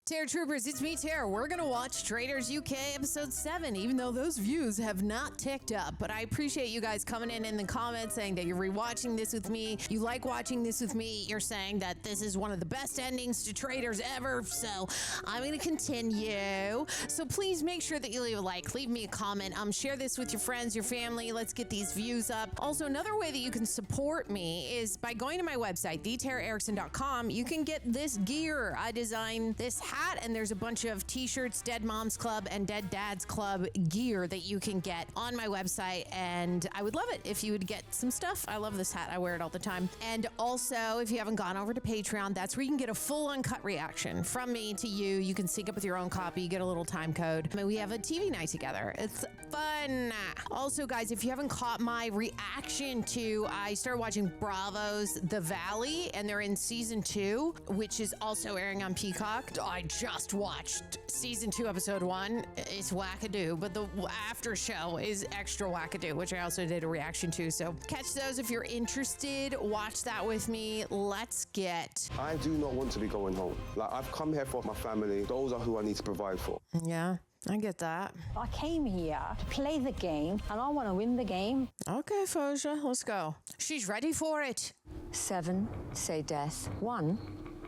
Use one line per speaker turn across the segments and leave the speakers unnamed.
Terror Troopers, it's me, Terror. We're going to watch Traitors UK Episode 7, even though those views have not ticked up. But I appreciate you guys coming in the comments saying that you're rewatching this with me. You like watching this with me. You're saying that this is one of the best endings to Traitors ever. So I'm going to continue. So please make sure that you leave a like, leave me a comment, share this with your friends, your family. Let's get these views up. Also, another way that you can support me is by going to my website, theterrorickson.com. You can get this gear. I designed this hat, and there's a bunch of t-shirts, Dead Moms Club and Dead Dads Club gear that you can get on my website, and I would love it if you would get some stuff. I love this hat. I wear it all the time. And also, if you haven't gone over to Patreon, that's where you can get a full uncut reaction from me to you. You can sync up with your own copy, you get a little time code. I mean, we have a TV night together. It's fun. Also, guys, if you haven't caught my reaction to, I started watching Bravo's The Valley, and they're in season 2, which is also airing on Peacock. I just watched season 2, episode 1. It's wackadoo, but the after show is extra wackadoo, which I also did a reaction to. So catch those if you're interested. Watch that with me. Let's get.
I do not want to be going home. Like, I've come here for my family. Those are who I need to provide for.
Yeah, I get that.
I came here to play the game, and I want to win the game.
Okay, Fozia, let's go. She's ready for it.
7 say death. 1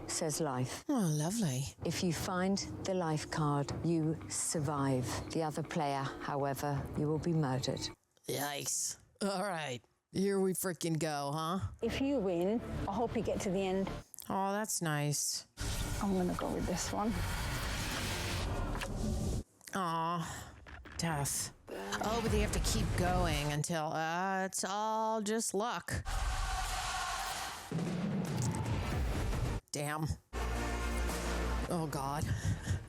says life.
Oh, lovely.
If you find the life card, you survive. The other player, however, you will be murdered.
Yikes. All right. Here we freaking go, huh?
If you win, I hope you get to the end.
Oh, that's nice.
I'm going to go with this one.
Aw, death. Oh, but they have to keep going until it's all just luck. Damn. Oh, God.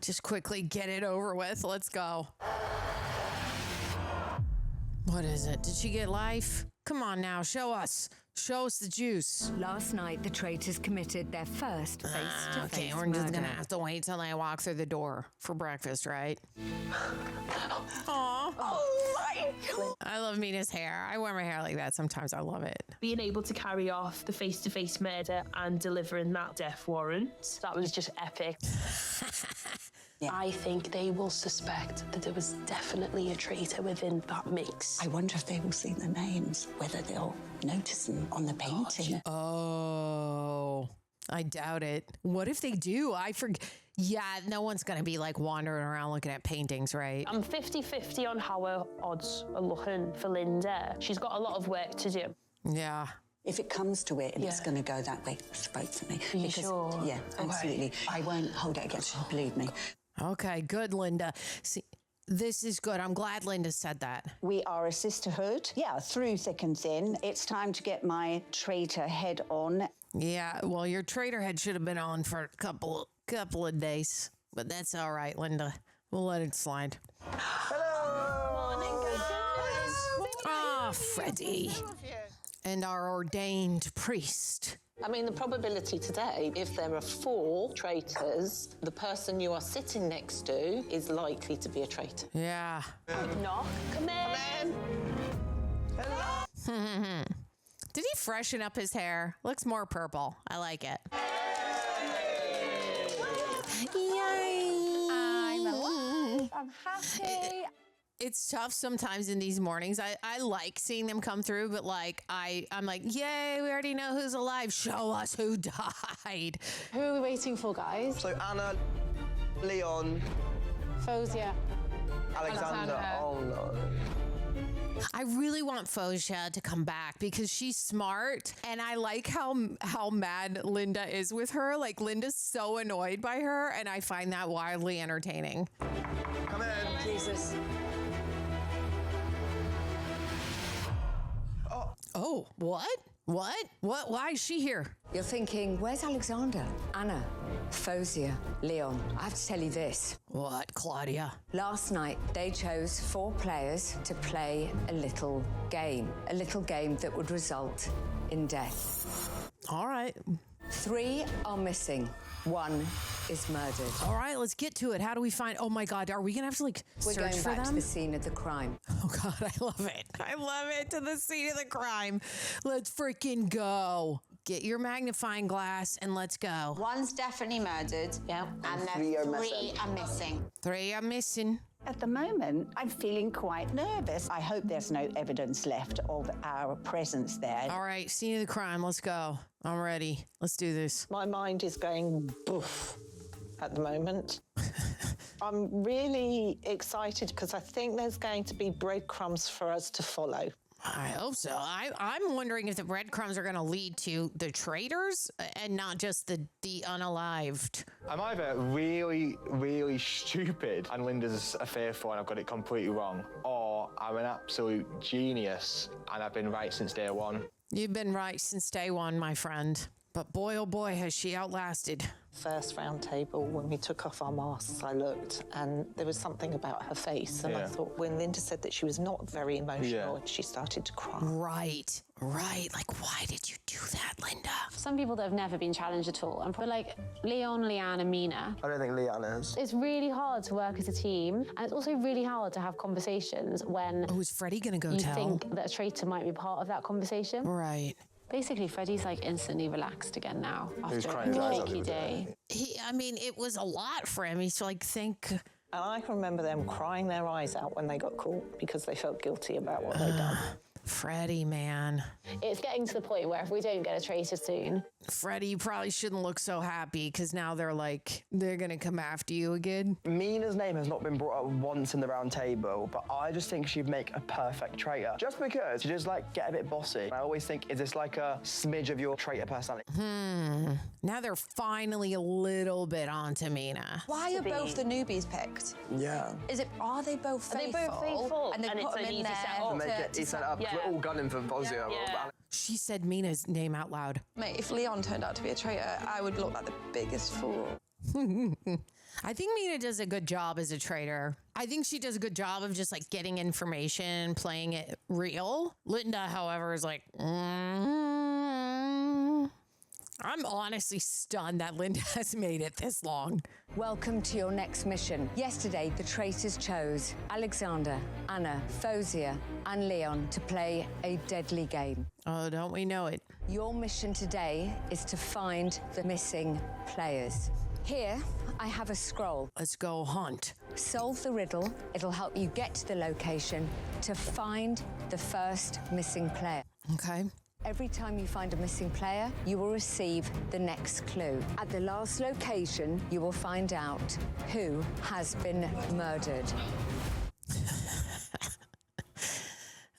Just quickly get it over with. Let's go. What is it? Did she get life? Come on now, show us. Show us the juice.
Last night, the traitors committed their first face-to-face
Okay, we're just gonna have to wait till I walk through the door for breakfast, right? Aw. Oh my God. I love Minah's hair. I wear my hair like that sometimes. I love it.
Being able to carry off the face-to-face murder and delivering that death warrant, that was just epic.
Yeah. I think they will suspect that there was definitely a traitor within that mix.
I wonder if they will see the names, whether they'll notice them on the painting.
Oh, I doubt it. What if they do? I forget. Yeah, no one's going to be like wandering around looking at paintings, right?
I'm 50-50 on how her odds are looking for Linda. She's got a lot of work to do.
Yeah.
If it comes to it and it's going to go that way, spoke to me.
Are you sure?
Yeah, absolutely. I won't hold it against you, believe me.
Okay, good, Linda. See, this is good. I'm glad Linda said that.
We are a sisterhood. Yeah, through thick and thin. It's time to get my traitor head on.
Yeah, well, your traitor head should have been on for a couple of days, but that's all right, Linda. We'll let it slide.
Hello! Morning, guys!
Ah, Freddie. And our ordained priest.
I mean, the probability today, if there are 4 traitors, the person you are sitting next to is likely to be a traitor.
Yeah.
Knock. Come in.
Hello.
Did he freshen up his hair? Looks more purple. I like it. Yay!
I'm alive. I'm happy.
It's tough sometimes in these mornings. I like seeing them come through, but like I'm like, yay, we already know who's alive. Show us who died.
Who are we waiting for, guys?
So Anna, Leon,
Fozia.
Alexander. Oh no.
I really want Fozia to come back because she's smart, and I like how mad Linda is with her. Like, Linda's so annoyed by her, and I find that wildly entertaining.
Come in.
Jesus.
Oh, what? What? Why is she here?
You're thinking, where's Alexander? Anna, Fozia, Leon. I have to tell you this.
What, Claudia?
Last night, they chose 4 players to play a little game that would result in death.
All right.
3 are missing. 1 is murdered.
All right, let's get to it. How do we find... Oh, my God. Are we going to have to, like,
We're
search
going
for
back to
them?
the scene of the crime.
Oh, God, I love it. I love it. To the scene of the crime. Let's freaking go. get your magnifying glass and let's go.
One's definitely murdered.
Yeah.
And
Three are
three are missing.
3 are missing.
At the moment, I'm feeling quite nervous. I hope there's no evidence left of our presence there.
All right, scene of the crime. Let's go. I'm ready. Let's do this.
My mind is going boof at the moment. I'm really excited because I think there's going to be breadcrumbs for us to follow.
I hope so. I'm wondering if the breadcrumbs are going to lead to the traitors and not just the unalived.
I'm either really, really stupid and Linda's a fearful and I've got it completely wrong, or I'm an absolute genius and I've been right since day one.
You've been right since day one, my friend. But boy, oh boy, has she outlasted.
First round table, when we took off our masks, I looked and there was something about her face. And I thought when Linda said that she was not very emotional, she started to cry.
Right. Like, why did you do that, Linda?
Some people that have never been challenged at all. And for like Leon, Leanne, and Minah.
I don't think Leanne is.
It's really hard to work as a team. And it's also really hard to have conversations when
Oh, is Freddie going to go
you
tell?
think that a traitor might be part of that conversation.
Right.
Basically, Freddie's like instantly relaxed again now
He's
after
crying his eyes
a
out the
shaky
other day.
day.
It was a lot for him. He's like, think...
And I can remember them crying their eyes out when they got caught because they felt guilty about what they'd done.
Freddie, man.
It's getting to the point where if we don't get a traitor soon...
Freddie, you probably shouldn't look so happy because now they're going to come after you again.
Mina's name has not been brought up once in the round table, but I just think she'd make a perfect traitor. Just because she does get a bit bossy. I always think, is this like a smidge of your traitor personality?
Now they're finally a little bit onto Minah.
Why are both the newbies picked?
Yeah.
Are they both faithful?
Are they both faithful?
And they
And
put
it's
them
an
in
easy
there
setup.
And they get set up.
Yeah.
We're all gunning for Fozia.
Yeah.
She said Minah's name out loud.
Mate, if Leon turned out to be a traitor, I would look like the biggest fool.
I think Minah does a good job as a traitor. I think she does a good job of just getting information, playing it real. Linda, however, is I'm honestly stunned that Linda has made it this long.
Welcome to your next mission. Yesterday, the traitors chose Alexander, Anna, Fozia, and Leon to play a deadly game.
Oh, don't we know it?
Your mission today is to find the missing players. Here, I have a scroll.
Let's go hunt.
Solve the riddle. It'll help you get to the location to find the first missing player.
Okay.
Every time you find a missing player, you will receive the next clue. At the last location, you will find out who has been murdered.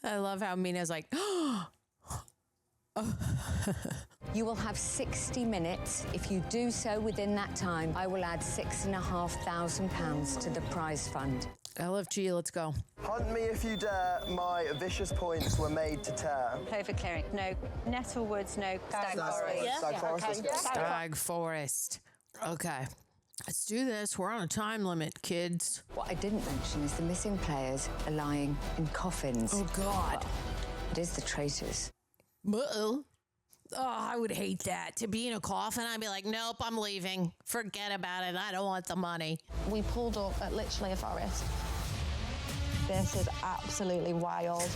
I love how Minah's like,
You will have 60 minutes. If you do so within that time, I will add £6,500 to the prize fund.
LFG, let's go.
Hunt me if you dare. My vicious points were made to tear.
Clover clearing, no. Nettlewoods, no. Stag forest.
Stag forest, let's go.
Stag Forest. Okay. Let's do this. We're on a time limit, kids.
What I didn't mention is the missing players are lying in coffins.
Oh, God.
It is the traitors.
Uh-oh. Oh, I would hate that. To be in a coffin, I'd be like, nope, I'm leaving. Forget about it. I don't want the money.
We pulled up at literally a forest. This is absolutely wild.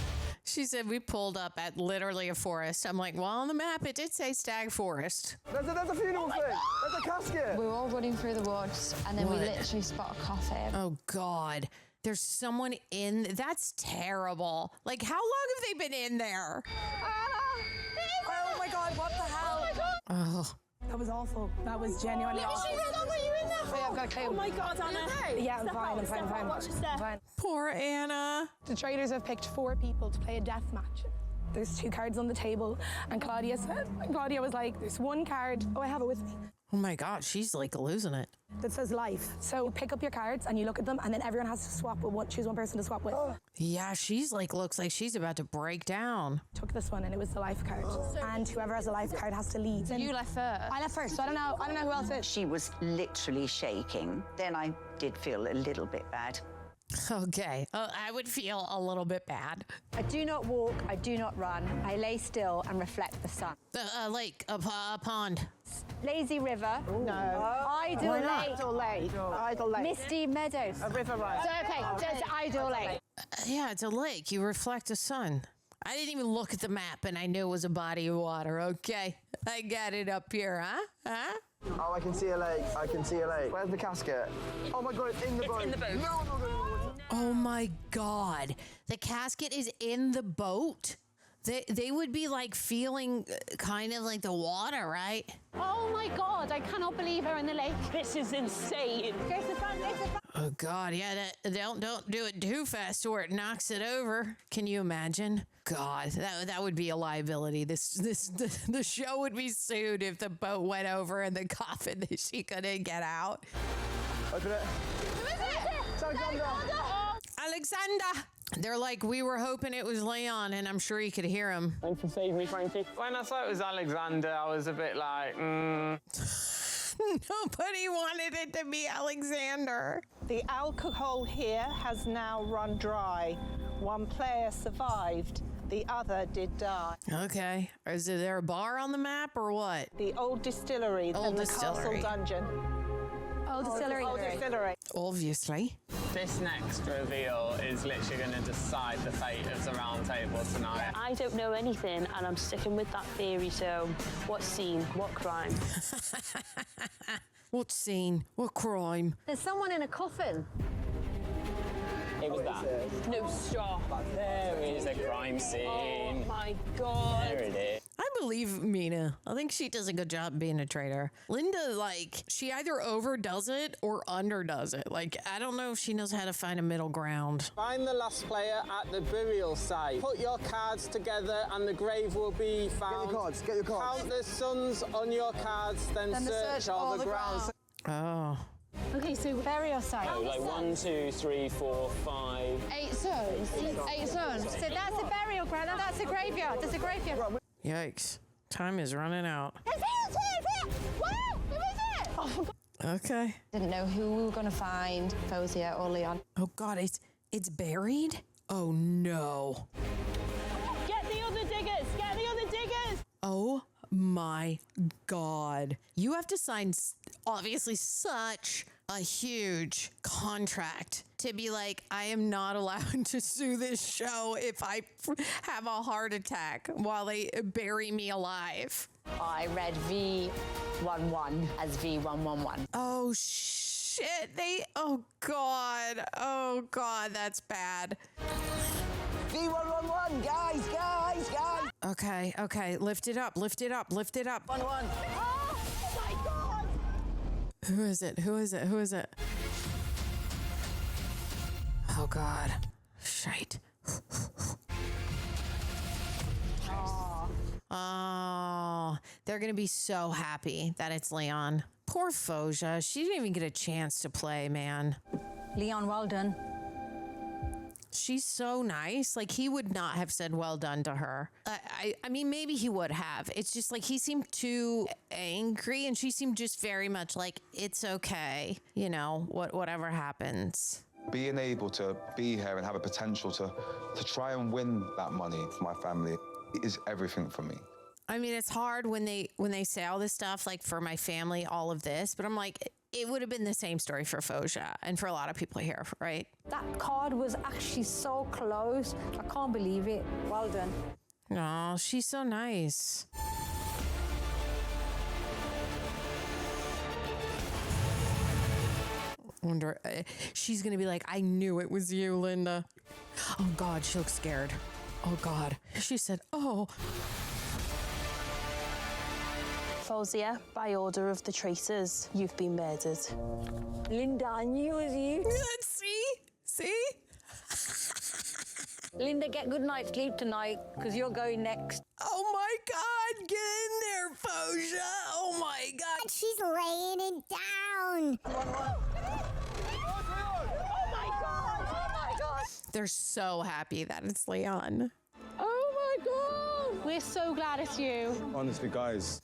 She said we pulled up at literally a forest. I'm like, well, on the map, it did say Stag Forest.
There's a funeral thing. There's a casket.
We were all running through the woods, and then we literally spot a coffin.
Oh, God. There's someone in... That's terrible. Like, how long have they been in there?
Oh my God, what the hell? Oh my God.
Oh.
That was awful. That was genuinely awful.
What were you in there for?
Yeah, I've got a clue.
Oh my God, Anna.
Yeah, I'm fine, I'm fine.
Watch your step.
Fine.
Poor Anna.
The traitors have picked 4 people to play a death match. There's 2 cards on the table, and Claudia was like, there's 1 card. Oh, I have it with me.
Oh, my God. She's, losing it.
That says life. So you pick up your cards and you look at them, and then everyone has to swap with choose one person to swap with.
Yeah, she's, looks like she's about to break down.
Took this one, and it was the life card. And whoever has a life card has to lead.
You left first.
I left first, so I don't know who else is.
She was literally shaking. Then I did feel a little bit bad.
Okay. I would feel a little bit bad.
I do not walk, I do not run. I lay still and reflect the sun.
A lake, a pond.
Lazy river.
No.
Idle lake.
Idle lake.
Misty meadows.
A river ride.
So, okay, just idle lake.
Yeah, it's a lake. You reflect the sun. I didn't even look at the map and I knew it was a body of water, okay? I got it up here, huh?
Oh, I can see a lake. I can see a lake. Where's the casket? Oh my God, it's in the boat.
in the boat.
No.
Oh my God. The casket is in the boat? They would be like feeling kind of like the water, right?
Oh my God, I cannot believe her in the lake.
This is insane.
Go to the front, go to the front.
Oh God, yeah, don't do it too fast or it knocks it over. Can you imagine? God, that would be a liability. The show would be sued if the boat went over in the coffin that she couldn't get out.
Open it.
Who is it?
It's Alexander.
Alexander! They're like, we were hoping it was Leon, and I'm sure you could hear him.
Thanks for saving me, Frankie. When I saw it was Alexander, I was a bit like,
Nobody wanted it to be Alexander.
The alcohol here has now run dry. One player survived. The other did die.
Okay. Is there a bar on the map or what?
The old distillery and the castle dungeon.
Old distillery.
Old distillery.
Obviously.
this next reveal is literally going to decide the fate of the round table tonight.
I don't know anything, and I'm sticking with that theory, so what scene, what crime?
What scene? What crime?
There's someone in a coffin.
It was that.
No, stop.
There is a crime scene.
Oh my God.
There it is.
I believe Minah. I think she does a good job being a traitor. Linda, like, she either overdoes it or underdoes it. Like, I don't know if she knows how to find a middle ground.
Find the last player at the burial site. Put your cards together and the grave will be found.
Get your cards, get your cards.
Count the suns on your cards, then search all the grounds.
Oh.
Okay, so burial site.
Oh, like 1, 2, 3, 4, 5.
8 zones. 8 zones. So that's a burial ground and that's a graveyard. There's a graveyard.
Yikes. Time is running out.
It's here! Where? Who is it? Oh, for God.
Okay.
Didn't know who we were going to find, Fozia or Leon.
Oh, God, it's buried? Oh, no.
Get the other diggers! Get the other diggers!
Oh, my God. You have to sign, obviously, such a huge contract to be like, I am not allowed to sue this show if I have a heart attack while they bury me alive.
I read V11 as V111.
Oh, shit. Oh, God, that's bad.
V111, guys.
Okay, lift it up.
1-1.
Oh, my God.
Who is it? Oh, God. Shite. Oh, they're going to be so happy that it's Leon. Poor Fozia. She didn't even get a chance to play, man.
Leon, well done.
She's so nice. Like, he would not have said well done to her. I mean, maybe he would have. It's just like he seemed too angry and she seemed just very much like, it's okay. You know, whatever happens.
Being able to be here and have a potential to try and win that money for my family is everything for me.
I mean, it's hard when they say all this stuff, like for my family, all of this, but I'm like, it would have been the same story for Fozia and for a lot of people here, right?
That card was actually so close. I can't believe it. Well done.
No, she's so nice. Wonder, she's gonna be like, I knew it was you, Linda. Oh God, she looks scared. Oh God. She said, oh.
Fozia, by order of the Traitors, you've been murdered.
Linda, I knew it was you.
See?
Linda, get good night's sleep tonight, because you're going next.
Oh my God, get in there, Fozia. Oh my God.
She's laying it down.
Oh my God.
They're so happy that it's Leon.
Oh my God! We're so glad it's you.
Honestly, guys.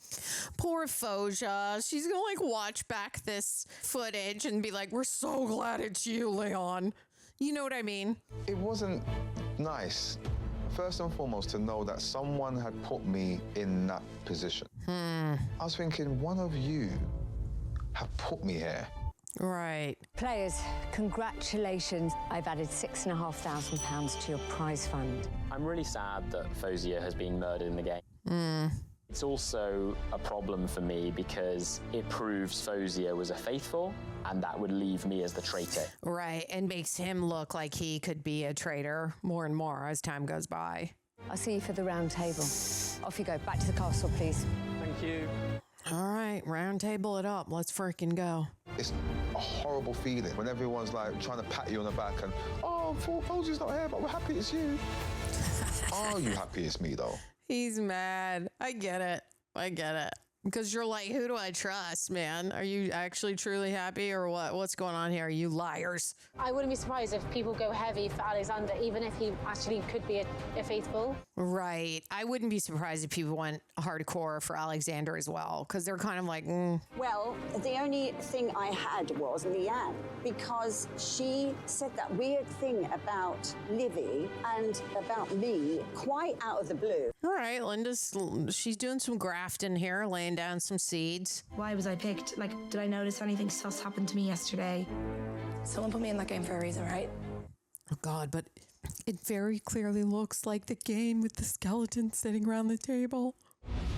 Poor Fozia. She's gonna like watch back this footage and be like, we're so glad it's you, Leon. You know what I mean?
It wasn't nice, first and foremost, to know that someone had put me in that position. I was thinking, one of you have put me here.
Right.
Players, congratulations. I've added £6,500 to your prize fund.
I'm really sad that Fozia has been murdered in the game. It's also a problem for me because it proves Fozia was a faithful, and that would leave me as the traitor.
Right, and makes him look like he could be a traitor more and more as time goes by.
I'll see you for the round table. Off you go. Back to the castle, please.
Thank you.
All right, round table it up. Let's freaking go.
It's a horrible feeling when everyone's like trying to pat you on the back and, oh, Fozia's not here, but we're happy it's you. Are you happy it's me, though?
He's mad. I get it. Because you're like, who do I trust, man? Are you actually truly happy or what? What's going on here? You liars.
I wouldn't be surprised if people go heavy for Alexander, even if he actually could be a faithful.
Right. I wouldn't be surprised if people went hardcore for Alexander as well, because they're kind of like,
Well, the only thing I had was Leanne, because she said that weird thing about Livy and about me quite out of the blue.
All right, she's doing some grafting here, laying down some seeds.
Why was I picked? Like, did I notice anything sus happened to me yesterday? Someone put me in that game for a reason, right?
Oh, God, but it very clearly looks like the game with the skeleton sitting around the table.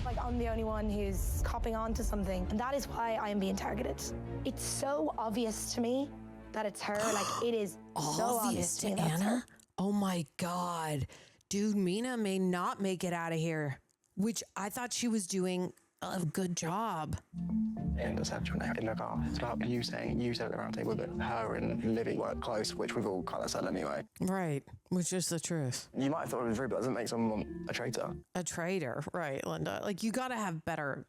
Like, I'm the only one who's copping on to something, and that is why I am being targeted. It's so obvious to me that it's her. Like, it is so obvious to me that's
Anna?
her.
Oh, my God. Dude, Minah may not make it out of here, which I thought she was doing a good job.
Interception in the car. It's about you saying at the round table that her and Livy weren't close, which we've all kind of said anyway.
Right, which is the truth.
You might have thought it was rude, but it doesn't make someone a traitor.
A traitor, right, Linda? Like, you gotta have better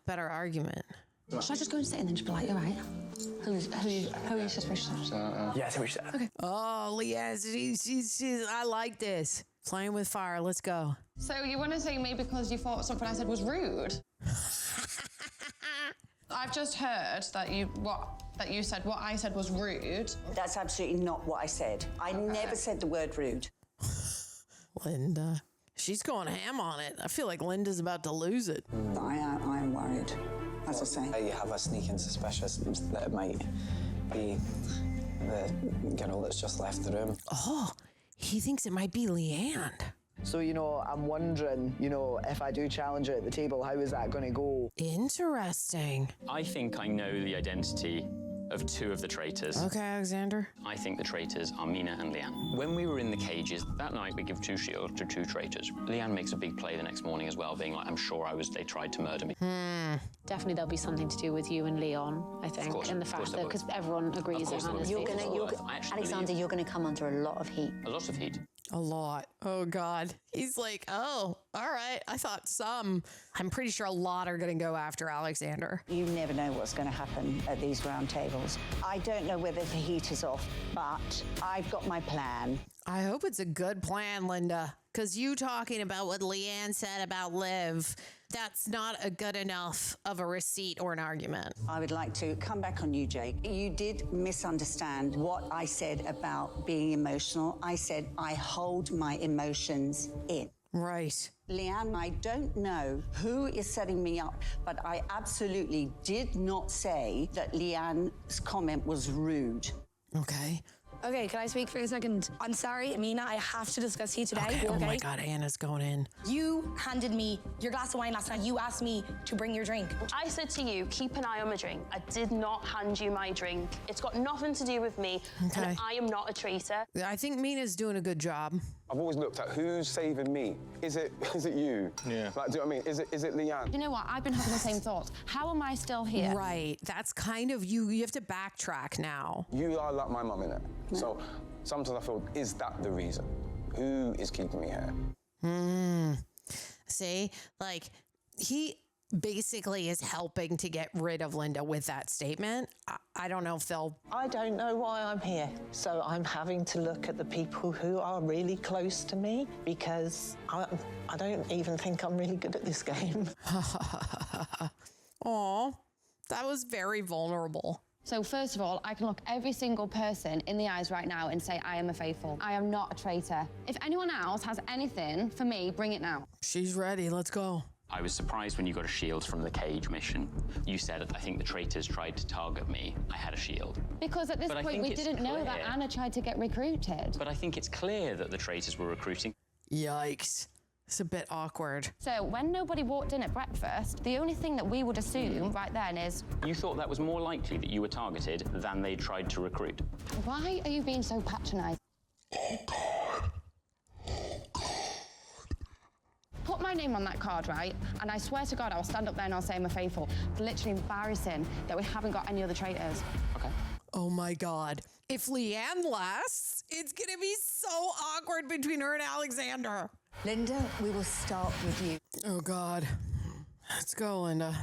argument.
Should I just go and sit in and just be like, you're right? Who are you suspicious of?
Yeah, so we should.
Okay. Oh, Leah, she's I like this. Playing with fire, let's go.
So you want to say me because you thought something I said was rude? I've just heard that you said what I said was rude.
That's absolutely not what I said. I never said the word rude.
Linda, she's going ham on it. I feel like Linda's about to lose it.
I am worried, as I say.
You have a sneaking suspicion that it might be the girl that's just left the room.
Oh, he thinks it might be Leanne.
So, I'm wondering, if I do challenge her at the table, how is that going to go?
Interesting.
I think I know the identity of two of the traitors.
Okay, Alexander.
I think the traitors are Minah and Leanne. When we were in the cages, that night we give 2 shields to 2 traitors. Leanne makes a big play the next morning as well, being like, I'm sure they tried to murder me.
Definitely there'll be something to do with you and Leon, I think, and the fact that, because everyone agrees that Hannah's
Alexander, you're going to come under a lot of heat.
A lot of heat.
A lot. Oh, God. He's like, oh, all right. I thought some. I'm pretty sure a lot are going to go after Alexander.
You never know what's going to happen at these round tables. I don't know whether the heat is off, but I've got my plan.
I hope it's a good plan, Linda, because you talking about what Leanne said about Liv, that's not a good enough of a receipt or an argument.
I would like to come back on you, Jake. You did misunderstand what I said about being emotional. I said I hold my emotions in.
Right.
Leanne, I don't know who is setting me up, but I absolutely did not say that Leanne's comment was rude.
Okay.
Okay, can I speak for a second? I'm sorry, Minah, I have to discuss you today.
Okay. Oh my God, Anna's going in.
You handed me your glass of wine last night. You asked me to bring your drink.
I said to you, keep an eye on my drink. I did not hand you my drink. It's got nothing to do with me, and I am not a traitor.
I think Minah's doing a good job.
I've always looked at who's saving me. Is it you? Yeah. Like, do you know what I mean? Is it Leanne?
You know what? I've been having the same thoughts. How am I still here?
Right. That's kind of you. You have to backtrack now.
You are like my mum, innit? Yeah. So sometimes I feel, is that the reason? Who is keeping me here?
See, like, he basically is helping to get rid of Linda with that statement. I don't know if they'll...
I don't know why I'm here. So I'm having to look at the people who are really close to me because I don't even think I'm really good at this game.
Aw, that was very vulnerable.
So first of all, I can look every single person in the eyes right now and say I am a faithful. I am not a traitor. If anyone else has anything for me, bring it now.
She's ready. Let's go.
I was surprised when you got a shield from the cage mission. You said, I think the traitors tried to target me. I had a shield.
Because at this point, we didn't know that Anna tried to get recruited.
But I think it's clear that the traitors were recruiting.
Yikes. It's a bit awkward.
So when nobody walked in at breakfast, the only thing that we would assume right then is...
You thought that was more likely that you were targeted than they tried to recruit.
Why are you being so patronising? Put my name on that card, right? And I swear to God, I'll stand up there and I'll say I'm a faithful. It's literally embarrassing that we haven't got any other traitors.
Okay.
Oh my God. If Leanne lasts, it's gonna be so awkward between her and Alexander.
Linda, we will start with you.
Oh God. Let's go, Linda.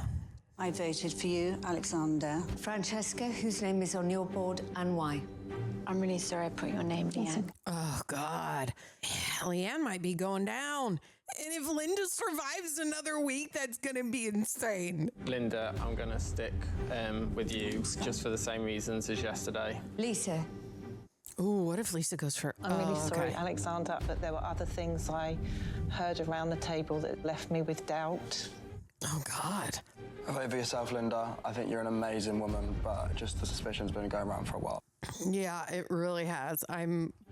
I voted for you, Alexander.
Francesca, whose name is on your board and why?
I'm really sorry I put your name, Leanne.
Oh God. Yeah, Leanne might be going down. And if Linda survives another week, that's gonna be insane.
Linda, I'm going to stick with you just for the same reasons as yesterday.
Lisa.
Ooh, what if Lisa goes for...
I'm really sorry, Alexander, but there were other things I heard around the table that left me with doubt.
Oh, God.
I vote for yourself, Linda. I think you're an amazing woman, but just the suspicion's been going around for a while.
Yeah, it really has.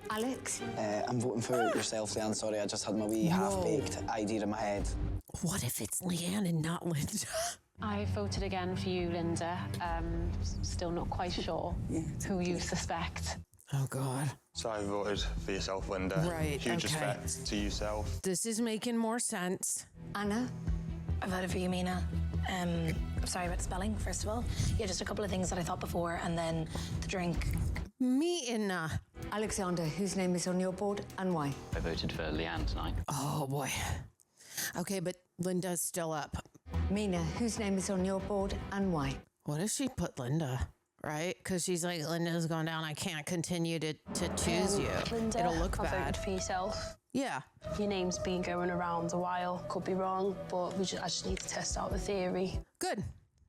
Alex?
I'm voting for yourself, Leanne. Sorry, I just had my wee half-baked idea in my head.
What if it's Leanne and not Linda?
I voted again for you, Linda. Still not quite sure who you suspect.
Oh, God.
So I voted for yourself, Linda.
Right,
Huge
okay.
respect to yourself.
This is making more sense.
Anna?
I voted for you, Minah. I'm sorry about the spelling, first of all. Yeah, just a couple of things that I thought before, and then the drink.
Minah.
Alexander, whose name is on your board and why?
I voted for Leanne tonight.
Oh, boy. Okay, but Linda's still up.
Minah, whose name is on your board and why?
What if she put Linda? Right? Because she's like, Linda's going down. I can't continue to choose you.
Linda,
it'll look
I
bad.
voted for yourself.
Yeah.
Your name's been going around a while. Could be wrong, but I just need to test out the theory.
Good.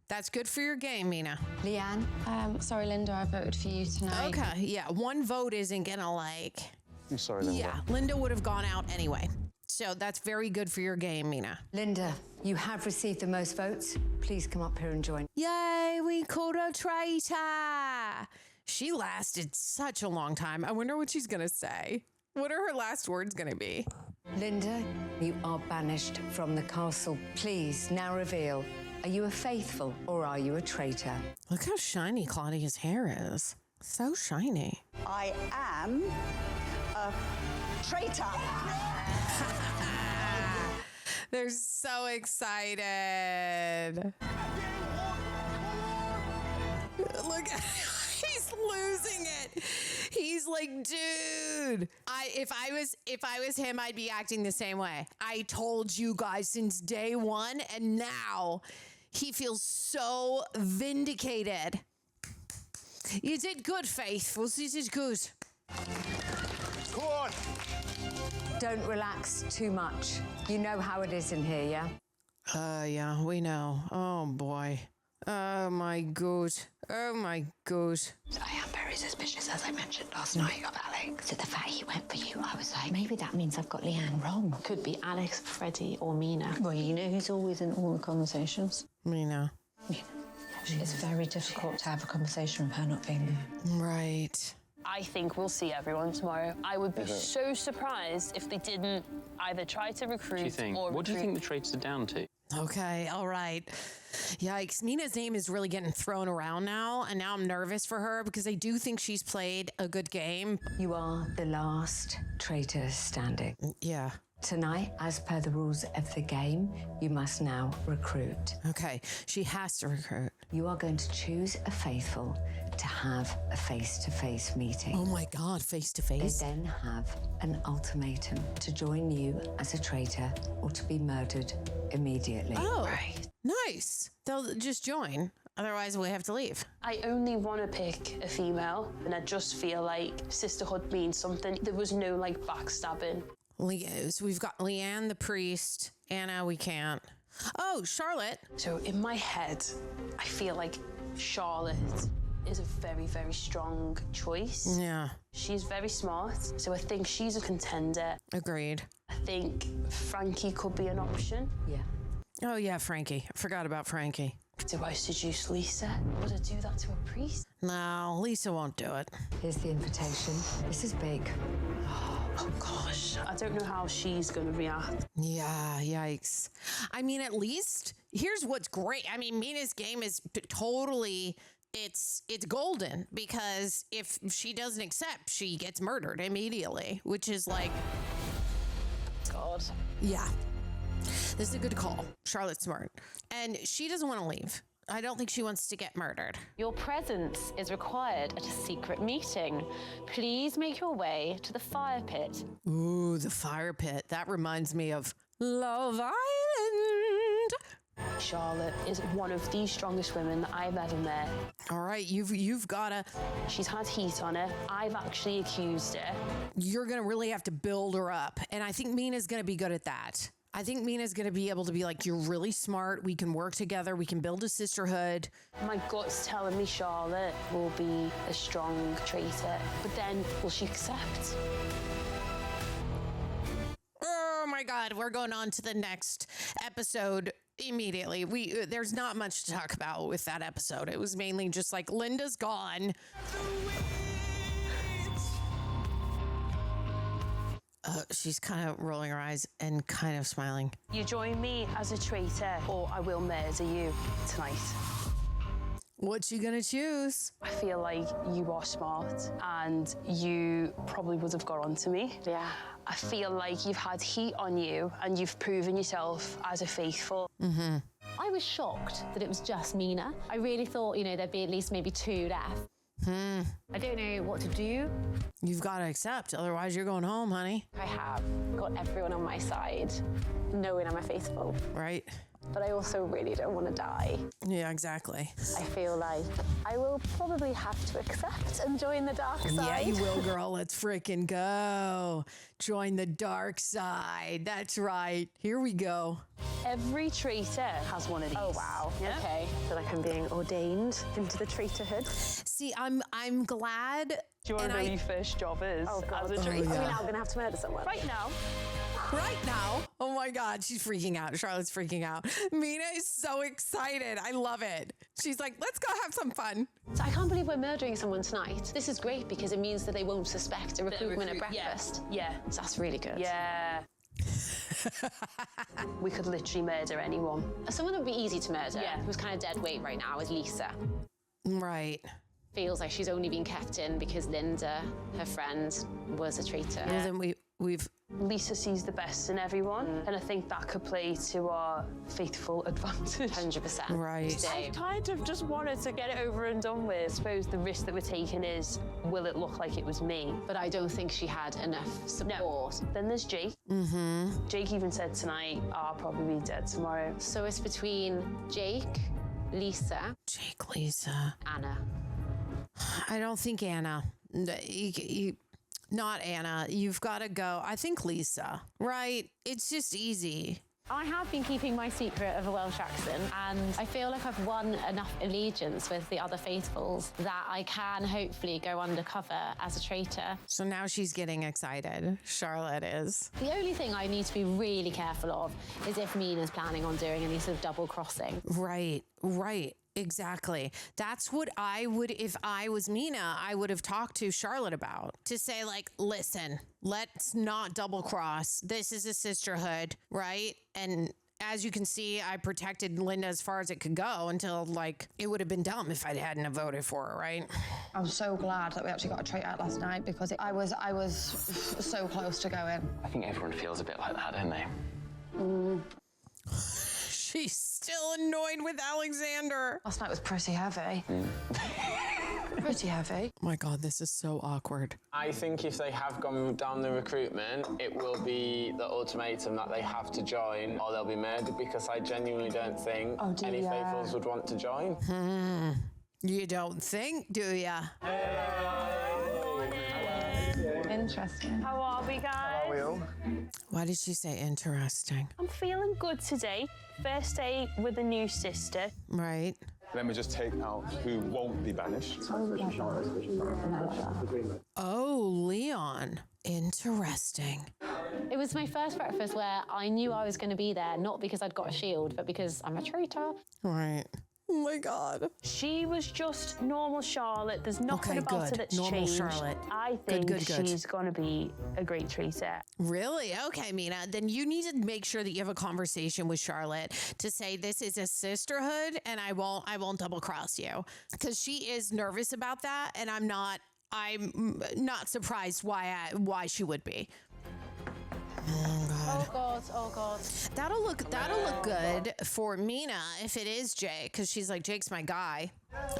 That's good for your game, Minah.
Leanne?
Sorry, Linda, I voted for you tonight.
Okay, yeah. One vote isn't gonna like...
I'm sorry, Linda.
Yeah, Linda would have gone out anyway. So that's very good for your game, Minah.
Linda, you have received the most votes. Please come up here and join.
Yay, we caught a traitor. She lasted such a long time. I wonder what she's gonna say. What are her last words gonna be?
Linda, you are banished from the castle. Please, now reveal. Are you a faithful or are you a traitor?
Look how shiny Claudia's hair is. So shiny.
I am a traitor.
They're so excited. Look, he's losing it. He's like, dude, if I was him, I'd be acting the same way. I told you guys since day one, and now he feels so vindicated. You did good, Faithful. This is good.
Come on.
Don't relax too much. You know how it is in here, yeah?
Yeah, we know. Oh, boy. Oh, my God. Oh, my God.
I am very suspicious, as I mentioned last night, of Alex. So the fact he went for you, I was like, maybe that means I've got Leanne wrong.
Could be Alex, Freddie, or Minah.
Well, you know who's always in all the conversations?
Minah.
It's very difficult to have a conversation with her not being there.
Right.
I think we'll see everyone tomorrow. I would be so surprised if they didn't either try to recruit
What do you think the traitors are down to?
Okay, all right. Yikes. Minah's name is really getting thrown around now, and now I'm nervous for her because I do think she's played a good game.
You are the last traitor standing.
Yeah.
Tonight, as per the rules of the game, you must now recruit.
Okay, she has to recruit.
You are going to choose a faithful to have a face-to-face meeting.
Oh my God, face-to-face?
They then have an ultimatum to join you as a traitor or to be murdered immediately.
Oh, right. Nice. They'll just join. Otherwise, we have to leave.
I only want to pick a female, and I just feel like sisterhood means something. There was no, like, backstabbing.
So we've got Leanne, the priest. Anna, we can't. Oh, Charlotte.
So in my head, I feel like Charlotte is a very, very strong choice.
Yeah.
She's very smart, so I think she's a contender.
Agreed.
I think Frankie could be an option.
Yeah.
Oh, yeah, Frankie. I forgot about Frankie.
Do I seduce Lisa? Would I do that to a priest?
No, Lisa won't do it.
Here's the invitation. This is big.
Oh, gosh. I don't know how she's going to react.
Yeah, yikes. I mean, at least, here's what's great. I mean, Minah's game is totally... It's golden, because if she doesn't accept, she gets murdered immediately, which is like...
God.
Yeah. This is a good call. Charlotte's smart. And she doesn't want to leave. I don't think she wants to get murdered.
Your presence is required at a secret meeting. Please make your way to the fire pit.
Ooh, the fire pit. That reminds me of Love Island.
Charlotte is one of the strongest women that I've ever met.
All right, you've got to...
She's had heat on her. I've actually accused her.
You're going to really have to build her up. And I think Minah's going to be good at that. I think Minah's going to be able to be like, you're really smart. We can work together. We can build a sisterhood.
My gut's telling me Charlotte will be a strong traitor. But then, will she accept?
Oh my God, we're going on to the next episode immediately. There's not much to talk about with that episode. It was mainly just like, Linda's gone. She's kind of rolling her eyes and kind of smiling.
You join me as a traitor, or I will murder you tonight.
What's she gonna choose?
I feel like you are smart and you probably would have got onto me.
Yeah.
I feel like you've had heat on you and you've proven yourself as a faithful.
Mm-hmm.
I was shocked that it was just Minah. I really thought, there'd be at least maybe 2 left. I don't know what to do.
You've got to accept, otherwise you're going home, honey.
I have got everyone on my side, knowing I'm a faithful.
Right.
But I also really don't want to die.
Yeah, exactly.
I feel like I will probably have to accept and join the dark side.
Yeah, you will, girl. Let's freaking go. Join the dark side. That's right. Here we go.
Every traitor has one of these.
Oh, wow.
Yeah.
Okay. I feel like I'm being ordained into the traitorhood.
See, I'm glad.
Do you want to know your first job is as a traitor?
Are we now going to have to murder someone?
Right now.
Right now. Oh my God, she's freaking out. Charlotte's freaking out. Minah is so excited. I love it. She's like, let's go have some fun.
So I can't believe we're murdering someone tonight. This is great because it means that they won't suspect a recruitment at breakfast.
Yeah.
So that's really good.
Yeah. We could literally murder anyone.
Someone that would be easy to murder, who's kind of dead weight right now, is Lisa.
Right.
Feels like she's only been kept in because Linda, her friend, was a traitor.
Well, then we've...
Lisa sees the best in everyone, and I think that could play to our faithful advantage.
100%.
Right.
I kind of just wanted to get it over and done with. I suppose the risk that we're taking is, will it look like it was me?
But I don't think she had enough support.
No. Then there's Jake.
Mm-hmm.
Jake even said tonight, I'll probably be dead tomorrow.
So it's between Jake, Lisa...
Jake, Lisa...
Anna.
I don't think Anna. Not Anna. You've got to go. I think Lisa, right? It's just easy.
I have been keeping my secret of a Welsh accent, and I feel like I've won enough allegiance with the other faithfuls that I can hopefully go undercover as a traitor.
So now she's getting excited. Charlotte is.
The only thing I need to be really careful of is if Minah's planning on doing any sort of double crossing.
Right, right. Exactly. That's what I would, if I was Minah, I would have talked to Charlotte about. To say like, listen, let's not double cross. This is a sisterhood, right? And as you can see, I protected Linda as far as it could go until like, it would have been dumb if I hadn't have voted for her, right?
I'm so glad that we actually got a traitor out last night because I was so close to going.
I think everyone feels a bit like that, don't they?
She's still annoyed with Alexander.
Last night was pretty heavy. Pretty heavy.
Oh my God, this is so awkward.
I think if they have gone down the recruitment, it will be the ultimatum that they have to join or they'll be murdered, because I genuinely don't think any faithfuls would want to join.
You don't think, do ya?
Interesting.
How are we, guys?
How are we all?
Why did she say interesting?
I'm feeling good today. First day with a new sister.
Right.
Let me just take out who won't be banished.
Oh, Leon. Interesting.
It was my first breakfast where I knew I was going to be there, not because I'd got a shield, but because I'm a traitor.
Right. Oh my God.
She was just normal Charlotte. There's nothing about her that's
normal
changed.
Charlotte.
I think
Good.
she's going to be a great traitor.
Really? Okay, Minah. Then you need to make sure that you have a conversation with Charlotte to say this is a sisterhood and I won't double cross you. Because she is nervous about that and I'm not surprised why she would be.
Oh God, oh God.
That'll look good for Minah if it is Jake, because she's like, Jake's my guy.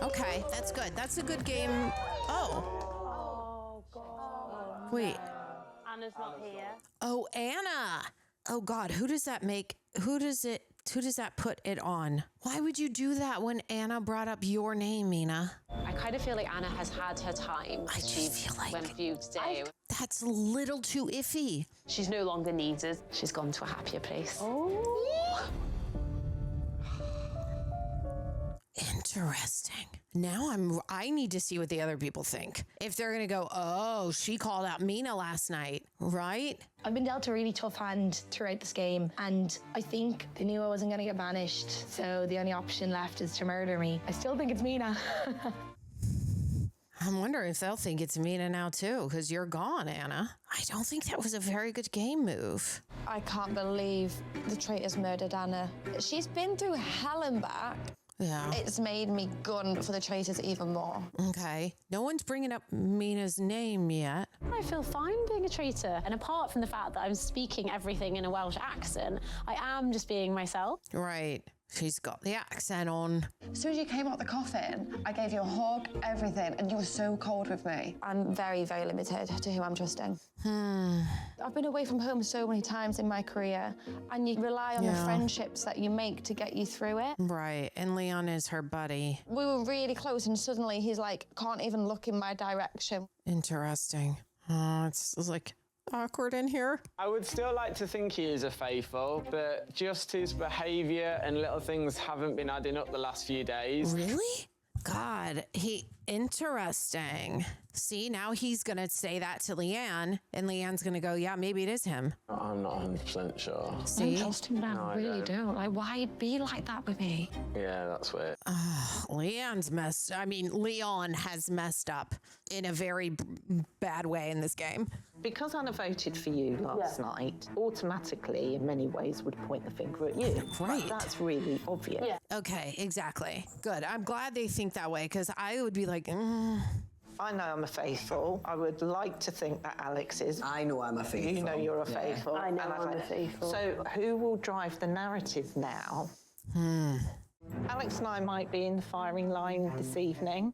Okay, that's good. That's a good game. Oh.
God.
Wait.
Anna's not here.
Oh, Anna. Oh God, who does that put it on? Why would you do that when Anna brought up your name, Minah?
I kind of feel like Anna has had her time.
I just feel like
went viewed today.
That's a little too iffy.
She's no longer needed.
She's gone to a happier place.
Oh.
Interesting. Now I need to see what the other people think. If they're going to go, oh, she called out Minah last night, right?
I've been dealt a really tough hand throughout this game, and I think they knew I wasn't going to get banished, so the only option left is to murder me. I still think it's Minah.
I'm wondering if they'll think it's Minah now too, because you're gone, Anna. I don't think that was a very good game move.
I can't believe the traitors murdered Anna. She's been through hell and back.
Yeah.
It's made me gun for the traitors even more.
Okay. No one's bringing up Minah's name yet.
I feel fine being a traitor. And apart from the fact that I'm speaking everything in a Welsh accent, I am just being myself.
Right. She's got the accent on.
As soon as you came out the coffin, I gave you a hug, everything, and you were so cold with me. I'm very, very limited to who I'm trusting. I've been away from home so many times in my career, and you rely on the friendships that you make to get you through it.
Right, and Leon is her buddy.
We were really close, and suddenly he's like, can't even look in my direction.
Interesting. It's like awkward in here.
I would still like to think he is a faithful, but just his behaviour and little things haven't been adding up the last few days.
Really? God, interesting. See, now he's going to say that to Leanne, and Leanne's going to go, yeah, maybe it is him.
I'm not 100% sure.
See?
I trust him now, I really don't. Like, why be like that with me?
Yeah, that's weird.
Leon has messed up in a very bad way in this game.
Because Anna voted for you last night, automatically, in many ways, would point the finger at you.
Right.
That's really obvious.
Yeah.
Okay, exactly. Good. I'm glad they think that way, because I would be like,
I know I'm a faithful. I would like to think that Alex is.
I know I'm a faithful.
You know you're a faithful.
I know I'm a faithful.
So who will drive the narrative now? Alex and I might be in the firing line this evening.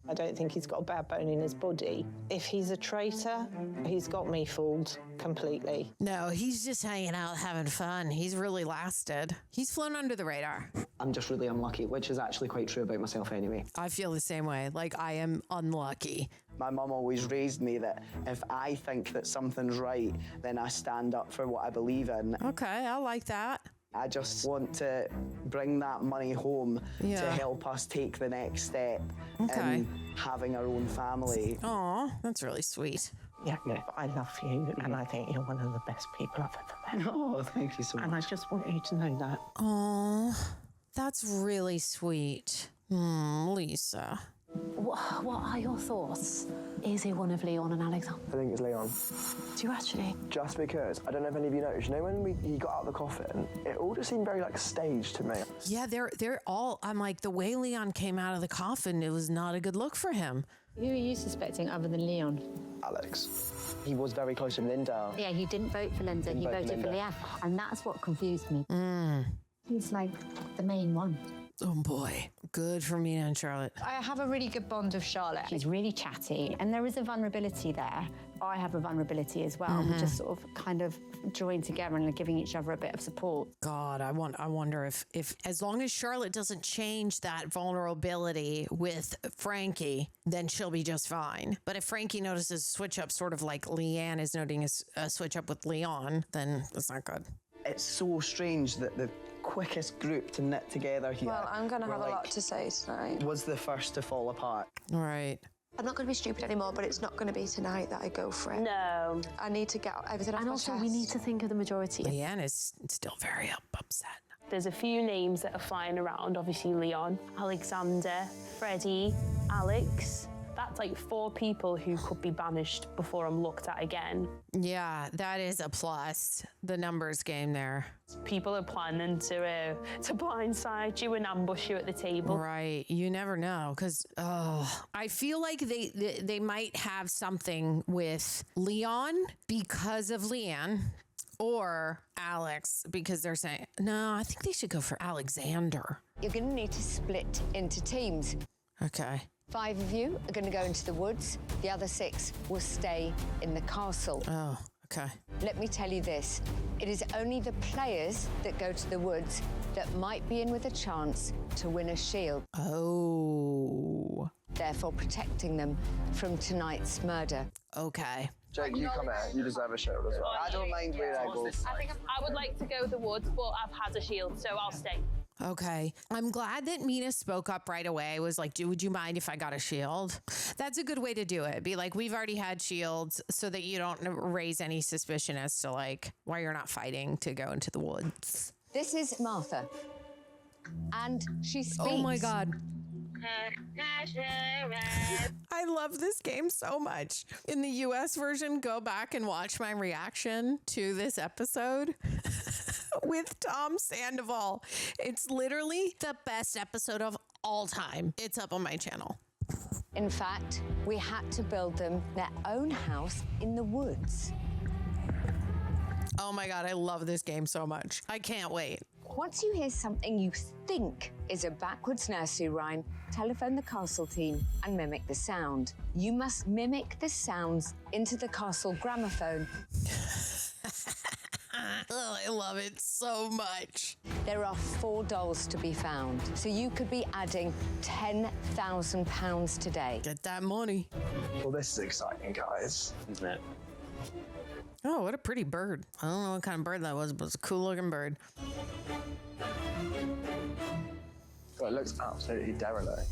I don't think he's got a bad bone in his body. If he's a traitor, he's got me fooled completely.
No, he's just hanging out, having fun. He's really lasted. He's flown under the radar.
I'm just really unlucky, which is actually quite true about myself anyway.
I feel the same way. Like, I am unlucky.
My mum always raised me that if I think that something's right, then I stand up for what I believe in.
Okay, I like that.
I just want to bring that money home to help us take the next step in having our own family.
Aw, that's really sweet.
Yeah, I love you, and I think you're one of the best people I've ever met.
Oh, thank you so much.
And I just want you to know that.
Aw, that's really sweet. Lisa.
What are your thoughts? Is he one of Leon and Alexander?
I think it's Leon.
Do you actually?
Just because, I don't know if any of you noticed, you know when he got out of the coffin, it all just seemed very staged to me.
Yeah, they're all, I'm like, the way Leon came out of the coffin, it was not a good look for him.
Who are you suspecting other than Leon?
Alex. He was very close to Linda.
Yeah, he didn't vote for Linda, he voted for Leanne. And that's what confused me. He's like the main one.
Oh boy, good for Minah and Charlotte.
I have a really good bond with Charlotte.
She's really chatty, and there is a vulnerability there. I have a vulnerability as well. We just sort of kind of join together and are giving each other a bit of support.
God, I wonder if as long as Charlotte doesn't change that vulnerability with Frankie, then she'll be just fine. But if Frankie notices a switch up, sort of like Leanne is noting a switch up with Leon, then that's not good.
It's so strange that the quickest group to knit together here.
Well, I'm going to
We're
have a lot
like-
to say tonight.
Was the first to fall apart.
Right.
I'm not going to be stupid anymore, but it's not going to be tonight that I go for it.
No.
I need to get everything off
And
my
also,
chest.
we need to think of the majority.
Leanne is still very upset.
There's a few names that are flying around. Obviously, Leon, Alexander, Freddie, Alex. That's like 4 people who could be banished before I'm looked at again.
Yeah, that is a plus. The numbers game there.
People are planning to blindside you and ambush you at the table.
Right. You never know, because I feel like they might have something with Leon because of Leanne. Or Alex, because they're saying, no, I think they should go for Alexander.
You're going to need to split into teams.
Okay.
5 of you are going to go into the woods. The other 6 will stay in the castle.
Oh, okay.
Let me tell you this. It is only the players that go to the woods that might be in with a chance to win a shield.
Oh.
Therefore protecting them from tonight's murder.
Okay.
Jake, you come here. You deserve a shield as well. I don't mind where I go.
I think I would like to go the woods, but I've had a shield, so I'll stay.
Okay. I'm glad that Minah spoke up right away. Was like, would you mind if I got a shield? That's a good way to do it. Be like, we've already had shields so that you don't raise any suspicion as to like why you're not fighting to go into the woods.
This is Martha. And she speaks.
Oh my God. I love this game so much. In the US version, go back and watch my reaction to this episode with Tom Sandoval. It's literally the best episode of all time. It's up on my channel.
In fact, we had to build them their own house in the woods.
Oh my God, I love this game so much. I can't wait.
Once you hear something you think is a backwards nursery rhyme, telephone the castle team and mimic the sound. You must mimic the sounds into the castle gramophone.
Oh, I love it so much.
There are 4 dolls to be found, so you could be adding £10,000 today.
Get that money.
Well, this is exciting, guys.
Isn't it?
Oh, what a pretty bird. I don't know what kind of bird that was, but it's a cool looking bird.
God, it looks absolutely derelict.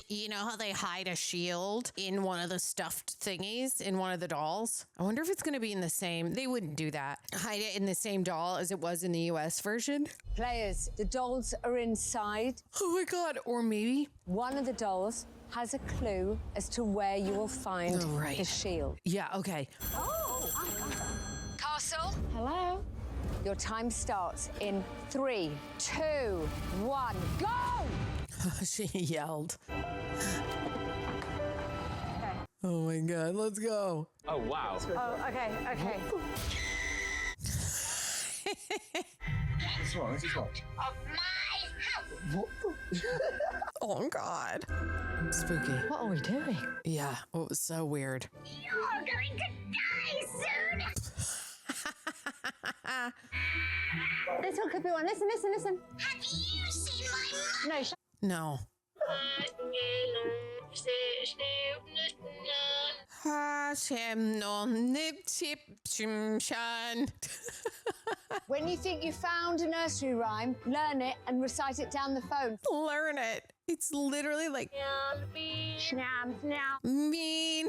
You know how they hide a shield in one of the stuffed thingies in one of the dolls? I wonder if it's going to be in the same. They wouldn't do that. Hide it in the same doll as it was in the US version.
Players, the dolls are inside.
Oh my God. Or maybe
one of the dolls has a clue as to where you will find the shield.
Yeah, okay.
Oh, Castle?
Hello?
Your time starts in 3, 2, 1, go!
She yelled. Oh my God, let's go.
Oh, wow.
Oh, okay.
What's wrong? This is wrong.
Oh God. Spooky.
What are we doing?
Yeah, it was so weird.
You're going to die soon.
This one could be one. Listen.
Have you seen my mom?
No,
No.
When you think you found a nursery rhyme, learn it and recite it down the phone.
Learn it. It's literally like mean.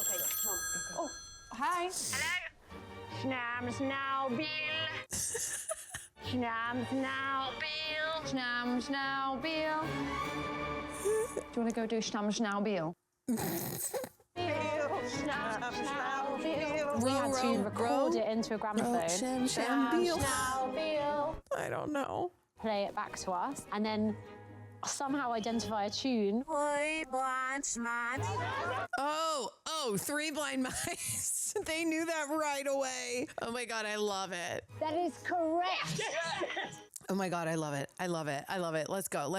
Okay, come on. Oh, hi.
Hello?
Snams now, Bill. Snams now, Bill. Snams now, Bill. Do you want to go do Snams now, Bill?
Snams now, Bill.
We had to record it into a gramophone.
Sham,
Now, Bill.
I don't know.
Play it back to us, and then somehow identify a tune.
Oh, 3 blind mice. They knew that right away. Oh my God, I love it.
That is correct.
Oh my God, I love it. I love it. Let's go.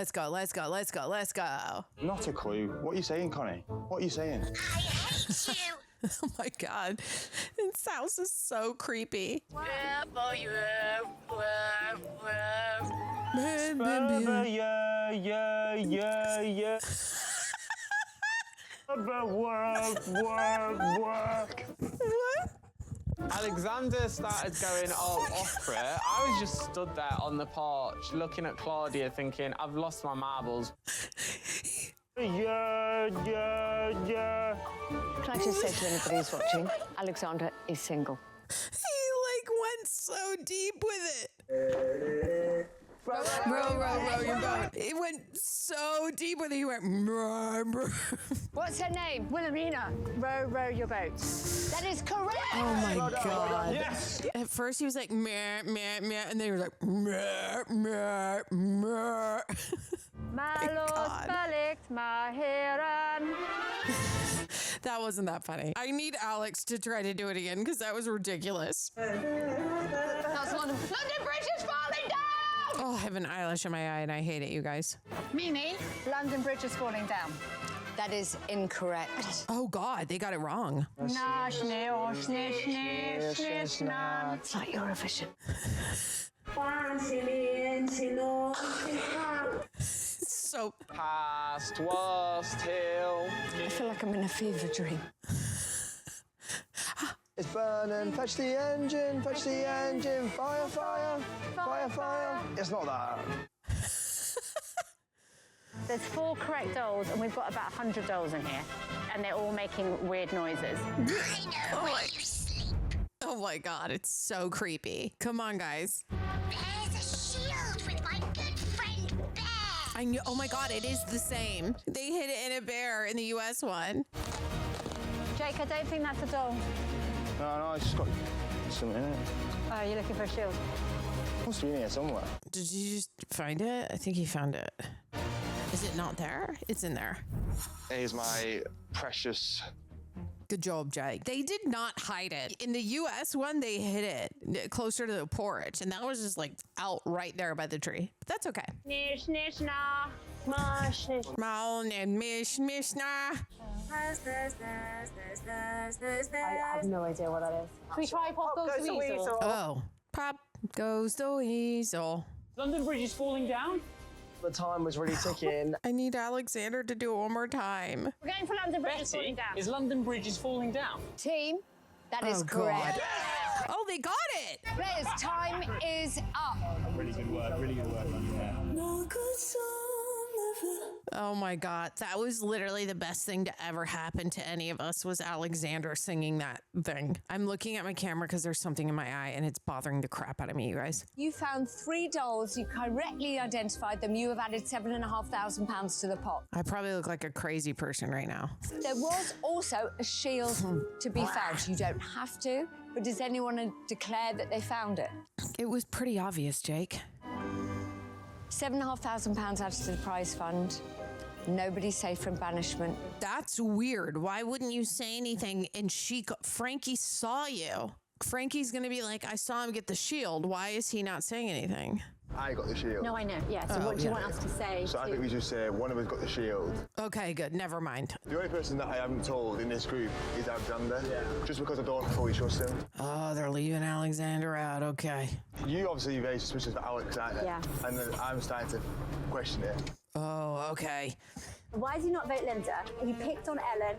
Not a clue. What are you saying, Connie? What are you saying?
I hate you.
Oh my God. This house is so creepy.
Yeah.
What?
Alexander started going all off for it. I was just stood there on the porch looking at Claudia thinking, I've lost my marbles.
Can I just say to anybody who's watching, Alexander is single.
He like went so deep with it. Row your boat. It went so deep with it. He went.
What's her name?
Wilhelmina, row your boat.
That is correct.
Oh my God.
Yes.
At first he was like meh meh meh, and then he was like meh meh meh.
Malos belicht maheran.
That wasn't that funny. I need Alex to try to do it again because that was ridiculous.
That's London. London Bridge is falling down.
Oh, I have an eyelash in my eye and I hate it, you guys.
Mimi, London Bridge is falling down.
That is incorrect.
Oh God, they got it wrong.
It's like Eurovision.
So
past worst hill.
I feel like I'm in a fever dream.
It's burning, fetch the engine, fire, fire, fire, fire. It's not that.
There's 4 correct dolls, and we've got about 100 dolls in here, and they're all making weird noises.
Oh my God, it's so creepy. Come on, guys.
There's a shield with my good friend Bear.
I knew. Oh my God, it is the same. They hid it in a bear in the US one.
Jake, I don't think that's a doll.
No, it's just got something in it.
Oh, you're looking for a shield?
Must be in here somewhere.
Did you just find it? I think he found it. Is it not there? It's in there.
Here's my precious.
Good job, Jake. They did not hide it. In the US one, they hid it closer to the porch, and that was just like out right there by the tree. But that's okay.
I have no idea what that is. Can we try Pop Goes the Weasel?
Oh, Pop Goes the Weasel.
London Bridge is falling down.
The time was really ticking.
I need Alexander to do it one more time.
We're going for London Bridge is falling down.
Is London Bridge is falling down?
Team, that is correct.
Oh, they got it.
Players, time is up.
Really good work.
No good song ever.
Oh my God, that was literally the best thing to ever happen to any of us was Alexander singing that thing. I'm looking at my camera because there's something in my eye and it's bothering the crap out of me, you guys.
You found 3 dolls. You correctly identified them. You have added £7,500 to the pot.
I probably look like a crazy person right now.
There was also a shield to be found. You don't have to, but does anyone declare that they found it?
It was pretty obvious, Jake.
£7,500 added to the prize fund. Nobody's safe from banishment.
That's weird. Why wouldn't you say anything? And Frankie saw you. Frankie's gonna be like, I saw him get the shield. Why is he not saying anything?
I got the shield.
No, I know. Yeah, so what do you want us to say?
So I think we just say one of us got the shield.
Okay, good. Never mind.
The only person that I haven't told in this group is Alexander. Yeah. Just because I don't fully trust him.
Oh, they're leaving Alexander out. Okay.
You obviously very suspicious of Alex, aren't you?
Yeah.
And then I'm starting to question it.
Oh, okay.
Why did he not vote Linda? He picked on Ellen.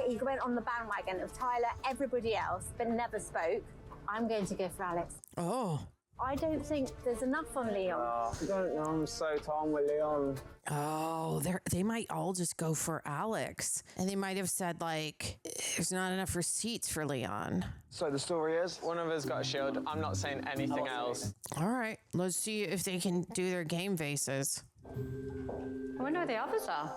He went on the bandwagon of Tyler, everybody else, but never spoke. I'm going to go for Alex.
Oh.
I don't think there's enough on Leon.
I don't know. I'm so torn with Leon.
Oh, they might all just go for Alex. And they might have said, like, there's not enough receipts for Leon.
So the story is?
One of us got a shield. I'm not saying anything else.
All right. Let's see if they can do their game faces.
I wonder who the others are.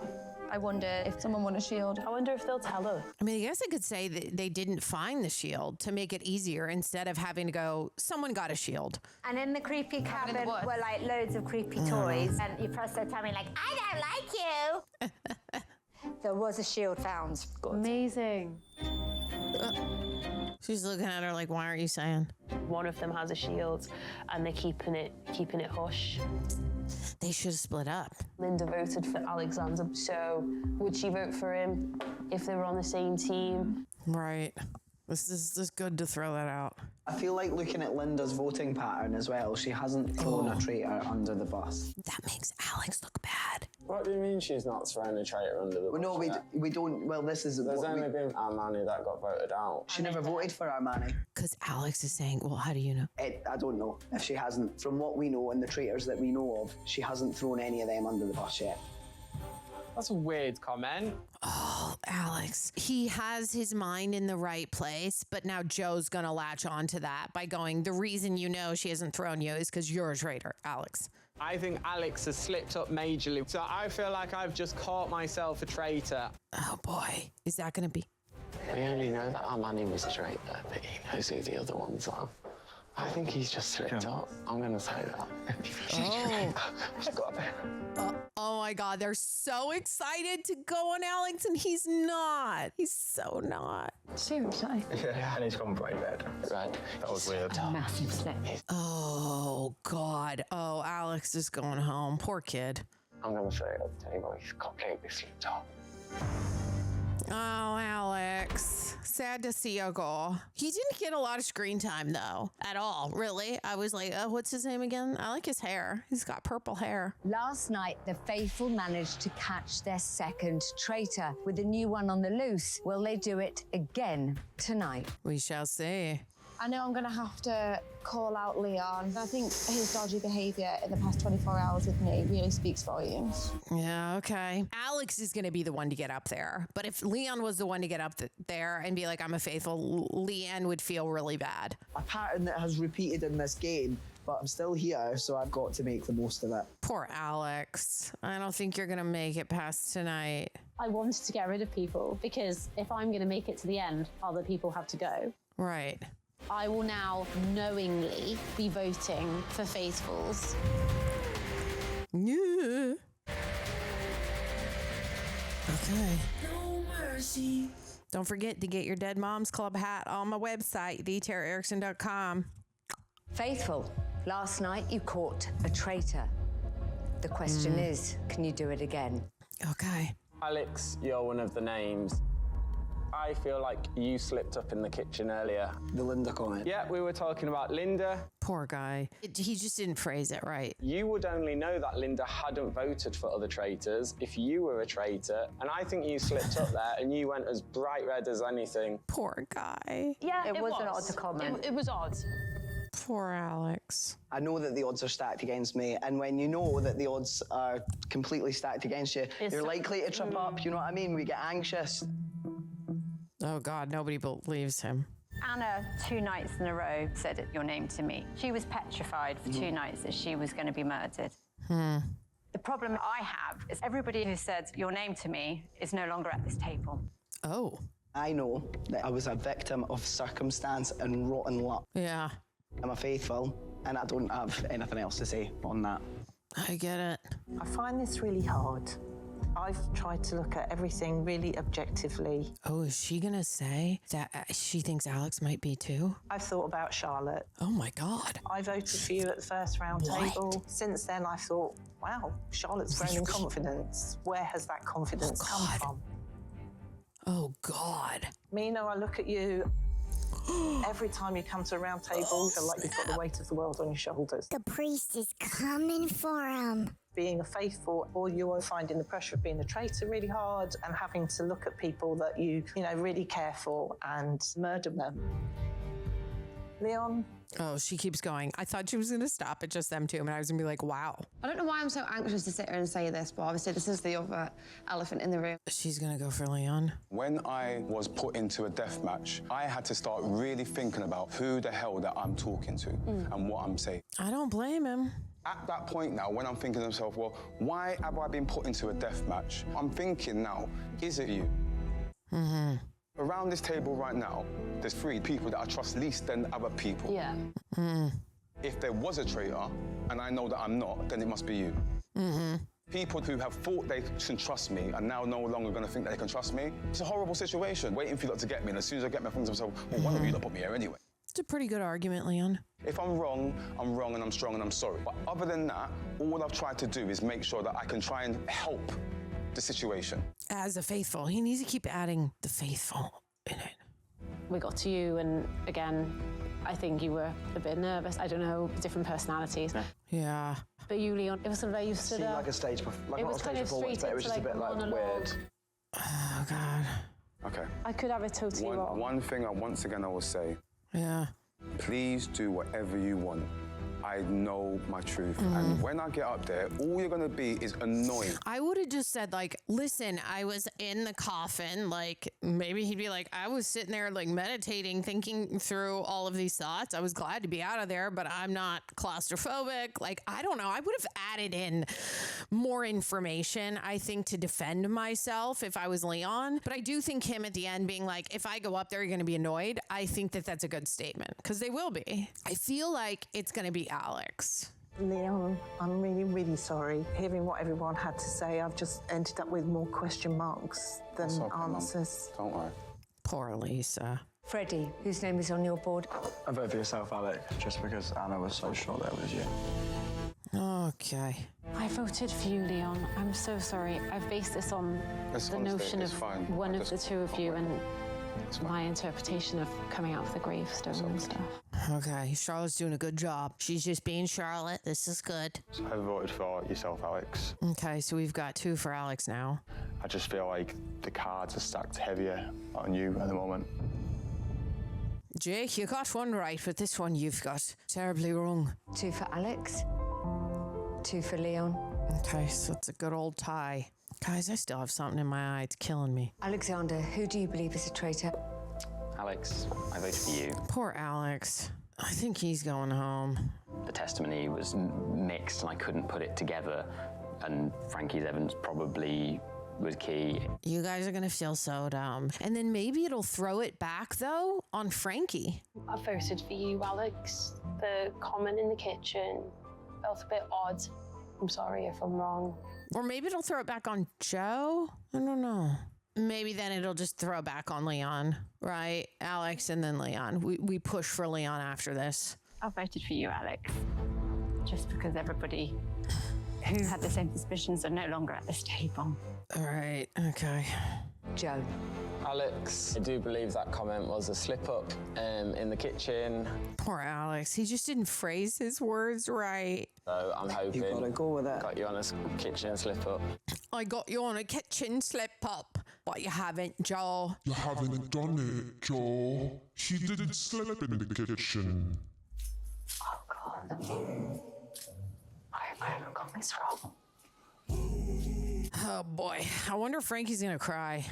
I wonder if someone won a shield.
I wonder if they'll tell us.
I mean, I guess I could say that they didn't find the shield to make it easier instead of having to go, someone got a shield.
And in the creepy cabin were like loads of creepy toys. And you press their tummy like, I don't like you. There was a shield found.
Amazing.
She's looking at her like, why aren't you saying?
One of them has a shield and they're keeping it hush.
They should have split up.
Linda voted for Alexander, so would she vote for him if they were on the same team?
Right. This is good to throw that out.
I feel like looking at Linda's voting pattern as well, she hasn't thrown a traitor under the bus.
That makes Alex look bad.
What do you mean she's not thrown a traitor under the bus?
Well, no, we don't. Well, this is.
There's only been Armani that got voted out.
She never voted for Armani.
Because Alex is saying, well, how do you know?
I don't know if she hasn't. From what we know and the traitors that we know of, she hasn't thrown any of them under the bus yet.
That's a weird comment.
Oh, Alex. He has his mind in the right place, but now Joe's going to latch on to that by going, the reason you know she hasn't thrown you is because you're a traitor, Alex.
I think Alex has slipped up majorly. So I feel like I've just caught myself a traitor.
Oh, boy. Is that going to be?
We only know that Armani was a traitor, but he knows who the other ones are. I think he's just slipped up. I'm going to say that.
Oh my God, they're so excited to go on Alex, and he's not. He's so not.
Seriously?
Yeah, and he's gone bright red.
Right.
That was weird.
Massive slip.
Oh, God. Oh, Alex is going home. Poor kid.
I'm going to say it at the table. He's completely slipped up.
Oh, Alex. Sad to see you go. He didn't get a lot of screen time, though, at all, really. I was like, oh, what's his name again? I like his hair. He's got purple hair.
Last night, the faithful managed to catch their second traitor with a new one on the loose. Will they do it again tonight?
We shall see.
I know I'm going to have to call out Leon. I think his dodgy behaviour in the past 24 hours with me really speaks volumes.
Yeah, okay. Alex is going to be the one to get up there. But if Leon was the one to get up there and be like, I'm a faithful, Leanne would feel really bad.
A pattern that has repeated in this game, but I'm still here, so I've got to make the most of it.
Poor Alex. I don't think you're going to make it past tonight.
I wanted to get rid of people because if I'm going to make it to the end, other people have to go.
Right.
I will now knowingly be voting for faithfuls.
Yeah. Okay.
No mercy.
Don't forget to get your Dead Moms Club hat on my website, theTaraErickson.com.
Faithful, last night you caught a traitor. The question is, can you do it again?
Okay.
Alex, you're one of the names. I feel like you slipped up in the kitchen earlier.
The Linda comment.
Yeah, we were talking about Linda.
Poor guy. He just didn't phrase it right.
You would only know that Linda hadn't voted for other traitors if you were a traitor. And I think you slipped up there and you went as bright red as anything.
Poor guy.
Yeah,
It was an odd comment.
It was odd.
Poor Alex.
I know that the odds are stacked against me, and when you know that the odds are completely stacked against you, you're likely to trip up, you know what I mean? We get anxious.
Oh, God, nobody believes him.
Anna, 2 nights in a row, said your name to me. She was petrified for 2 nights that she was going to be murdered. The problem I have is everybody who said your name to me is no longer at this table.
Oh.
I know that I was a victim of circumstance and rotten luck.
Yeah.
I'm a faithful, and I don't have anything else to say on that.
I get it.
I find this really hard. I've tried to look at everything really objectively.
Oh, is she going to say that she thinks Alex might be too?
I've thought about Charlotte.
Oh, my God.
I voted for you at the first round table. Since then, I thought, wow, Charlotte's grown in confidence. Where has that confidence come from?
Oh, God.
Minah, I look at you. Every time you come to a round table, you feel like you've got the weight of the world on your shoulders.
The priest is coming for him.
Being a faithful, or you are finding the pressure of being a traitor really hard and having to look at people that you really care for and murder them. Leon?
Oh, she keeps going. I thought she was going to stop at just them two, and I was going to be like, wow.
I don't know why I'm so anxious to sit here and say this, but obviously this is the other elephant in the room.
She's going to go for Leon.
When I was put into a death match, I had to start really thinking about who the hell that I'm talking to and what I'm saying.
I don't blame him.
At that point now, when I'm thinking to myself, well, why have I been put into a death match? I'm thinking now, is it you? Around this table right now, there's 3 people that I trust least than other people.
Yeah.
If there was a traitor, and I know that I'm not, then it must be you. People who have thought they can trust me are now no longer going to think that they can trust me. It's a horrible situation, waiting for you lot to get me, and as soon as I get me, I think to myself, well, one of you lot put me here anyway.
It's a pretty good argument, Leon.
If I'm wrong, and I'm strong, and I'm sorry. But other than that, all I've tried to do is make sure that I can try and help the situation.
As a faithful, he needs to keep adding the faithful in it.
We got to you, and again, I think you were a bit nervous. I don't know, different personalities.
Yeah.
But you, Leon, it was sort of like you stood up.
like a stage, like
it
not
was
a stage
kind of
performance, but it was just a bit like weird.
Oh, God.
Okay.
I could have it totally wrong.
One thing once again I will say.
Yeah.
Please do whatever you want. I know my truth. And when I get up there, all you're gonna be is annoyed.
I would have just said, like, listen, I was in the coffin. Like, maybe he'd be like, I was sitting there, like, meditating, thinking through all of these thoughts. I was glad to be out of there, but I'm not claustrophobic. Like, I don't know. I would have added in more information, I think, to defend myself if I was Leon. But I do think him at the end being like, if I go up there, you're going to be annoyed. I think that that's a good statement because they will be. I feel like it's going to be Alex.
Leon, I'm really, really sorry. Hearing what everyone had to say, I've just ended up with more question marks than answers.
Don't worry.
Poor Lisa.
Freddie, whose name is on your board?
I vote for yourself, Alec, just because Anna was so sure that it was you.
Okay.
I voted for you, Leon. I'm so sorry. I've based this on the notion of one of the two of you and my interpretation of coming out of the gravestone and stuff.
Okay, Charlotte's doing a good job. She's just being Charlotte. This is good.
I voted for yourself, Alex.
Okay, so we've got 2 for Alex now.
I just feel like the cards are stacked heavier on you at the moment.
Jake, you got one right, but this one you've got terribly wrong.
2 for Alex, 2 for Leon.
Okay, so it's a good old tie. Guys, I still have something in my eye. It's killing me.
Alexander, who do you believe is a traitor?
Alex, I voted for you.
Poor Alex. I think he's going home.
The testimony was mixed and I couldn't put it together. And Frankie's evidence probably was key.
You guys are going to feel so dumb. And then maybe it'll throw it back, though, on Frankie.
I voted for you, Alex. The comment in the kitchen felt a bit odd. I'm sorry if I'm wrong.
Or maybe it'll throw it back on Joe? I don't know. Maybe then it'll just throw back on Leon, right? Alex and then Leon. We push for Leon after this.
I voted for you, Alex. Just because everybody who had the same suspicions are no longer at this table.
All right, okay.
Joe.
Alex, I do believe that comment was a slip-up in the kitchen.
Poor Alex. He just didn't phrase his words right.
So I'm hoping...
You've got to go with it.
Got you on a kitchen slip-up.
I got you on a kitchen slip-up, but you haven't, Joe.
You haven't done it, Joe. She didn't slip in the kitchen.
Oh, God. I got this wrong.
Oh, boy. I wonder if Frankie's going to cry.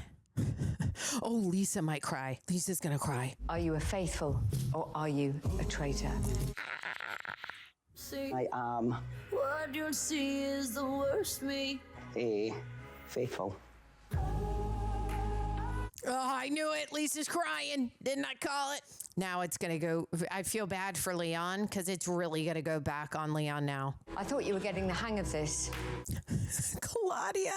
Oh, Lisa might cry. Lisa's going to cry.
Are you a faithful or are you a traitor?
I am
What you'll see is the worst me.
a faithful.
Oh, I knew it. Lisa's crying. Didn't I call it? Now it's going to go... I feel bad for Leon because it's really going to go back on Leon now.
I thought you were getting the hang of this.
Claudia.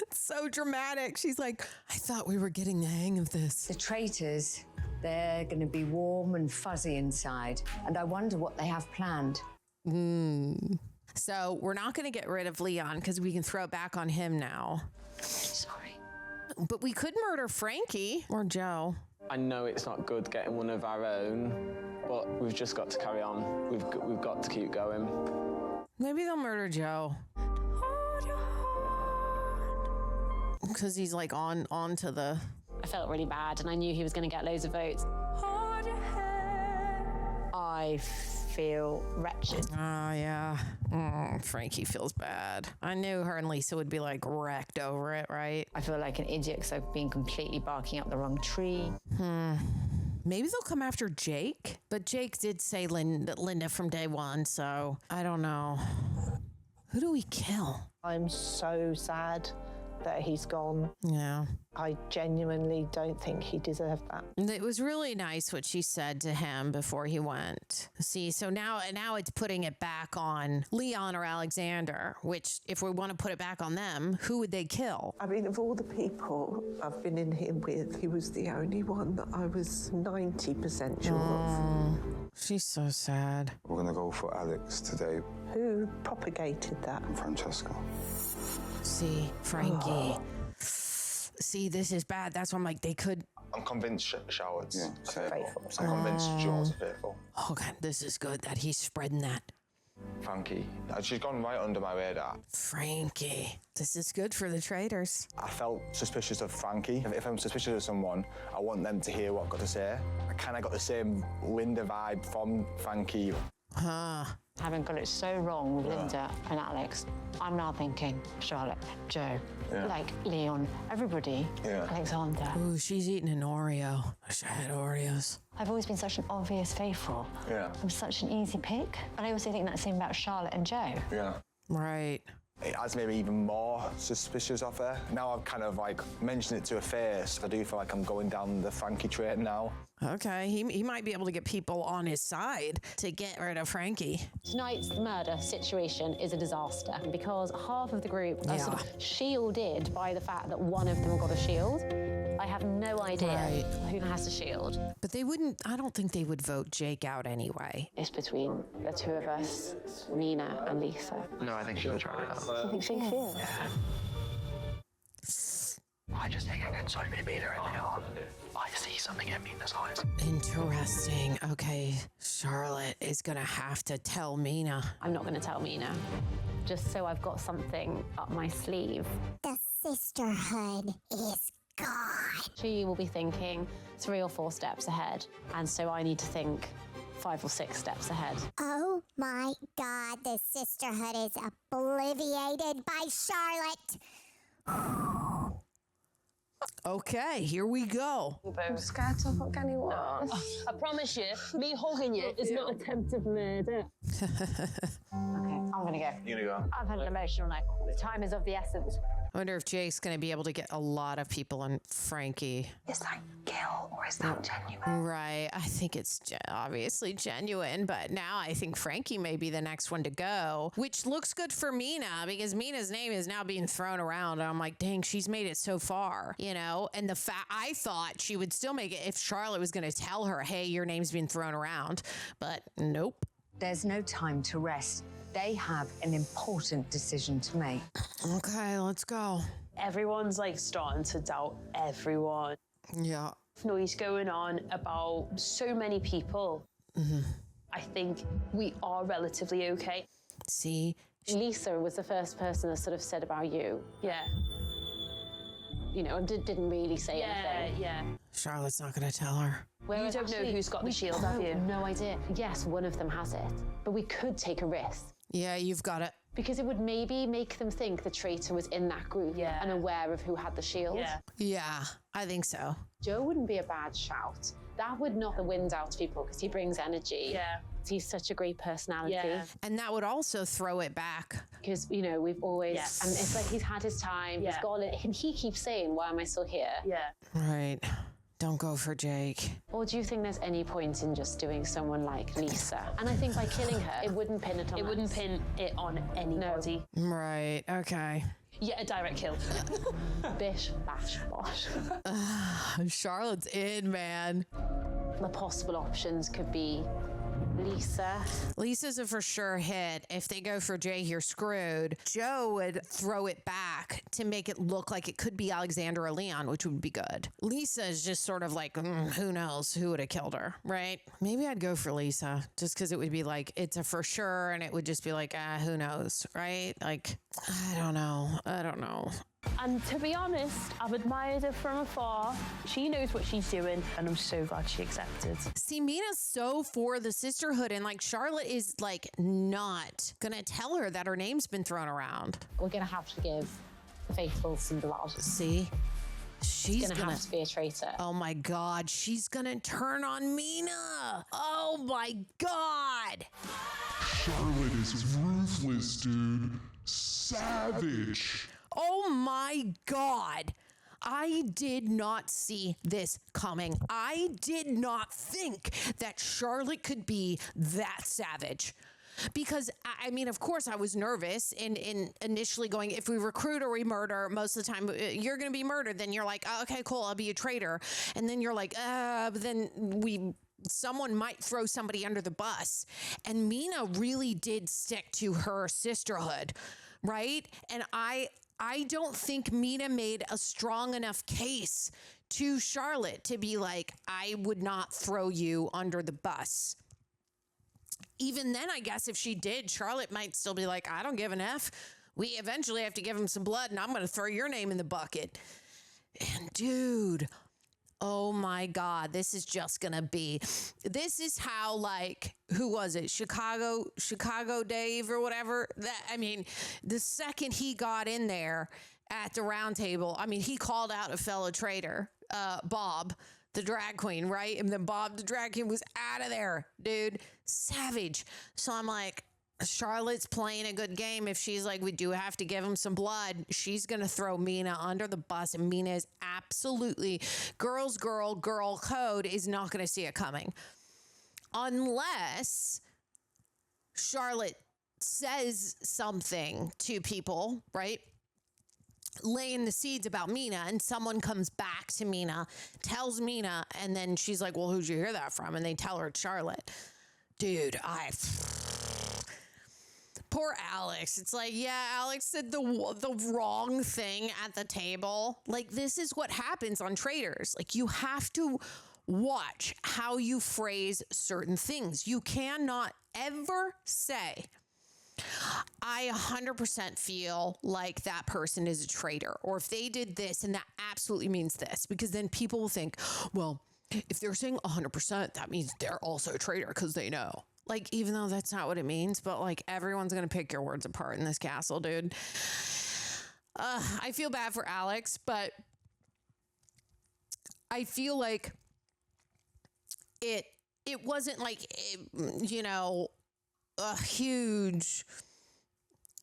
It's so dramatic. She's like, I thought we were getting the hang of this.
The traitors, they're going to be warm and fuzzy inside. And I wonder what they have planned.
So we're not going to get rid of Leon because we can throw it back on him now.
Sorry.
But we could murder Frankie or Joe.
I know it's not good getting one of our own, but we've just got to carry on. We've got to keep going.
Maybe they'll murder Joe. Because he's like on to the...
I felt really bad and I knew he was going to get loads of votes.
I feel wretched.
Oh, yeah. Frankie feels bad. I knew her and Lisa would be like wrecked over it, right?
I feel like an idiot because I've been completely barking up the wrong tree.
Maybe they'll come after Jake. But Jake did say Linda from day one, so I don't know. Who do we kill?
I'm so sad that he's gone.
Yeah.
I genuinely don't think he deserved that.
It was really nice what she said to him before he went. See, so now it's putting it back on Leon or Alexander, which if we want to put it back on them, who would they kill?
I mean, of all the people I've been in here with, he was the only one that I was 90% sure of.
She's so sad.
We're going to go for Alex today.
Who propagated that?
Francesca.
See, Frankie. See, this is bad. That's why I'm like, they could...
I'm convinced Charlotte's
faithful.
I'm convinced Joe's faithful.
Oh, God, this is good that he's spreading that.
Frankie, she's gone right under my radar.
Frankie. This is good for the traitors.
I felt suspicious of Frankie. If I'm suspicious of someone, I want them to hear what I've got to say. I kind of got the same Linda vibe from Frankie.
Huh.
Having got it so wrong with Linda and Alex, I'm now thinking Charlotte, Joe, like Leon, everybody, Alexander.
Ooh, she's eating an Oreo. I wish I had Oreos.
I've always been such an obvious faithful.
Yeah.
I'm such an easy pick. But I also think that same about Charlotte and Joe.
Yeah.
Right.
It has made me even more suspicious of her. Now I've kind of like mentioned it to her face. I do feel like I'm going down the Frankie trait now.
Okay, he might be able to get people on his side to get rid of Frankie.
Tonight's murder situation is a disaster because half of the group are sort of shielded by the fact that one of them got a shield. I have no idea who has a shield.
But they wouldn't, I don't think they would vote Jake out anyway.
It's between the two of us, Minah and Lisa.
No, I think she'll try it out.
I think she will.
I just think I get so many Minah early on. I see something in Minah's eyes.
Interesting. Okay, Charlotte is gonna have to tell Minah.
I'm not gonna tell Minah, just so I've got something up my sleeve.
The sisterhood is gone.
She will be thinking 3 or 4 steps ahead, and so I need to think 5 or 6 steps ahead.
Oh my God, the sisterhood is obliviated by Charlotte.
Okay, here we go.
I'm scared to hug anyone.
I promise you, me hugging you is not attempted murder.
Okay, I'm gonna go.
You're gonna go?
I've had an emotional night. The time is of the essence.
I wonder if Jake's gonna be able to get a lot of people on Frankie.
Is that kill or is that genuine?
Right, I think it's obviously genuine, but now I think Frankie may be the next one to go, which looks good for Minah because Minah's name is now being thrown around. And I'm like, dang, she's made it so far, you know? And the fact I thought she would still make it if Charlotte was gonna tell her, hey, your name's been thrown around, but nope.
There's no time to rest. They have an important decision to make.
Okay, let's go.
Everyone's like starting to doubt everyone.
Yeah.
Noise going on about so many people. I think we are relatively okay.
See?
Lisa was the first person that sort of said about you.
Yeah.
You know, and didn't really say anything.
Yeah.
Charlotte's not gonna tell her.
You don't know who's got the shield, have you?
No idea. Yes, one of them has it, but we could take a risk.
Yeah, you've got it.
Because it would maybe make them think the traitor was in that group and aware of who had the shield.
Yeah, I think so.
Joe wouldn't be a bad shout. That would knock the wind out of people because he brings energy.
Yeah.
He's such a great personality.
Yeah.
And that would also throw it back.
Because, you know, we've always, and it's like he's had his time, he's got it, and he keeps saying, why am I still here?
Yeah.
Right. Don't go for Jake.
Or do you think there's any point in just doing someone like Lisa? And I think by killing her, it wouldn't pin it on
It wouldn't pin it on anybody.
No. Right, okay.
Yeah, a direct kill.
Bish, bash, bosh.
Charlotte's in, man.
The possible options could be Lisa.
Lisa's a for sure hit. If they go for Jay, you're screwed. Joe would throw it back to make it look like it could be Alexander or Leon, which would be good. Lisa is just sort of like, who knows who would have killed her, right? Maybe I'd go for Lisa just because it would be like, it's a for sure. And it would just be like, who knows, right? Like, I don't know.
And to be honest, I've admired her from afar. She knows what she's doing, and I'm so glad she accepted.
See, Minah's so for the sisterhood, and like Charlotte is like not gonna tell her that her name's been thrown around.
We're gonna have to give the faithful some blood.
See? She's
gonna have to be a traitor.
Oh my God, she's gonna turn on Minah. Oh my God.
Charlotte is ruthless, dude. Savage.
Oh my God. I did not see this coming. I did not think that Charlotte could be that savage. Because, I mean, of course, I was nervous in initially going, if we recruit or we murder, most of the time, you're going to be murdered. Then you're like, oh, okay, cool, I'll be a traitor. And then you're like, but then someone might throw somebody under the bus. And Minah really did stick to her sisterhood, right? And I don't think Minah made a strong enough case to Charlotte to be like, I would not throw you under the bus. Even then, I guess if she did, Charlotte might still be like, I don't give an F. We eventually have to give him some blood, and I'm going to throw your name in the bucket. And dude, oh my God, this is just going to be, this is how, like, who was it? Chicago Dave or whatever. I mean, the second he got in there at the round table, I mean, he called out a fellow traitor, Bob, the drag queen, right? And then Bob, the drag queen, was out of there, dude. Savage. So I'm like, Charlotte's playing a good game. If she's like, we do have to give him some blood, she's going to throw Minah under the bus. And Minah is absolutely, girl code is not going to see it coming. Unless Charlotte says something to people, right? Laying the seeds about Minah, and someone comes back to Minah, tells Minah, and then she's like, well, who'd you hear that from? And they tell her it's Charlotte. Dude, poor Alex. It's like, yeah, Alex said the wrong thing at the table. Like, this is what happens on Traitors. Like, you have to watch how you phrase certain things. You cannot ever say, I 100% feel like that person is a traitor, or if they did this and that absolutely means this, because then people will think, well, if they're saying 100%, that means they're also a traitor because they know. Like, even though that's not what it means, but like, everyone's going to pick your words apart in this castle, dude. I feel bad for Alex, but I feel like it wasn't like, you know, a huge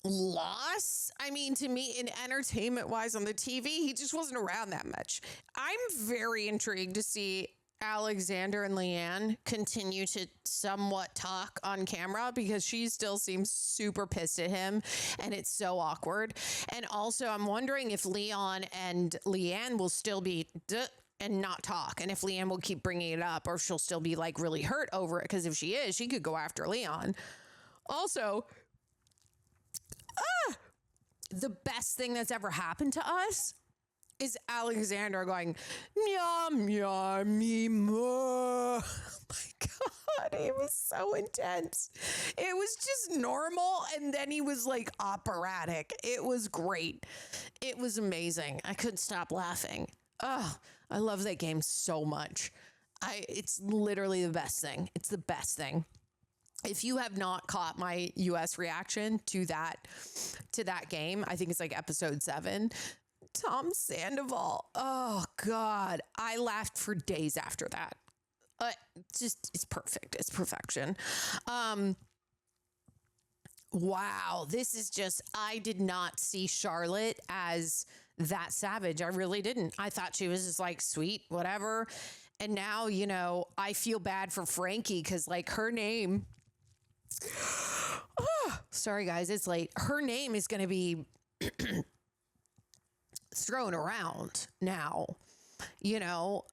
loss. I mean, to me, in entertainment wise on the TV, he just wasn't around that much. I'm very intrigued to see Alexander and Leanne continue to somewhat talk on camera, because she still seems super pissed at him and it's so awkward. And also, I'm wondering if Leon and Leanne will still be and not talk, and if Leanne will keep bringing it up, or if she'll still be like really hurt over it, because if she is, she could go after Leon. Also, the best thing that's ever happened to us is Alexander going, meow, meow, me more. Oh my God, it was so intense. It was just normal, and then he was like operatic. It was great. It was amazing. I couldn't stop laughing. Oh, I love that game so much. It's literally the best thing. It's the best thing. If you have not caught my US reaction to that game, I think it's like episode 7, Tom Sandoval. Oh God, I laughed for days after that. It's perfect. It's perfection. Wow, this is just, I did not see Charlotte as that savage. I really didn't. I thought she was just like, sweet, whatever. And now, you know, I feel bad for Frankie, because like her name, sorry guys, it's late. Her name is going to be thrown around now, you know,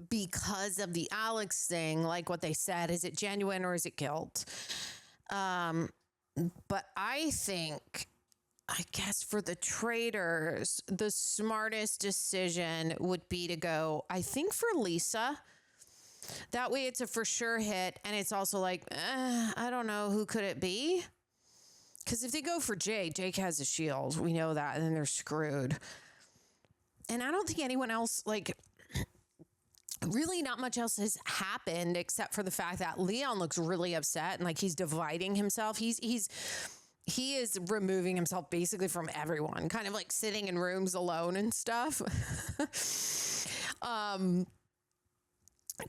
because of the Alex thing. Like what they said, is it genuine or is it guilt? But I guess for the Traitors, the smartest decision would be to go, I think, for Lisa. That way it's a for sure hit. And it's also like, I don't know, who could it be? Because if they go for Jake has a shield. We know that. And then they're screwed. And I don't think anyone else, like, really not much else has happened except for the fact that Leon looks really upset and like he's dividing himself. He is removing himself basically from everyone, kind of like sitting in rooms alone and stuff.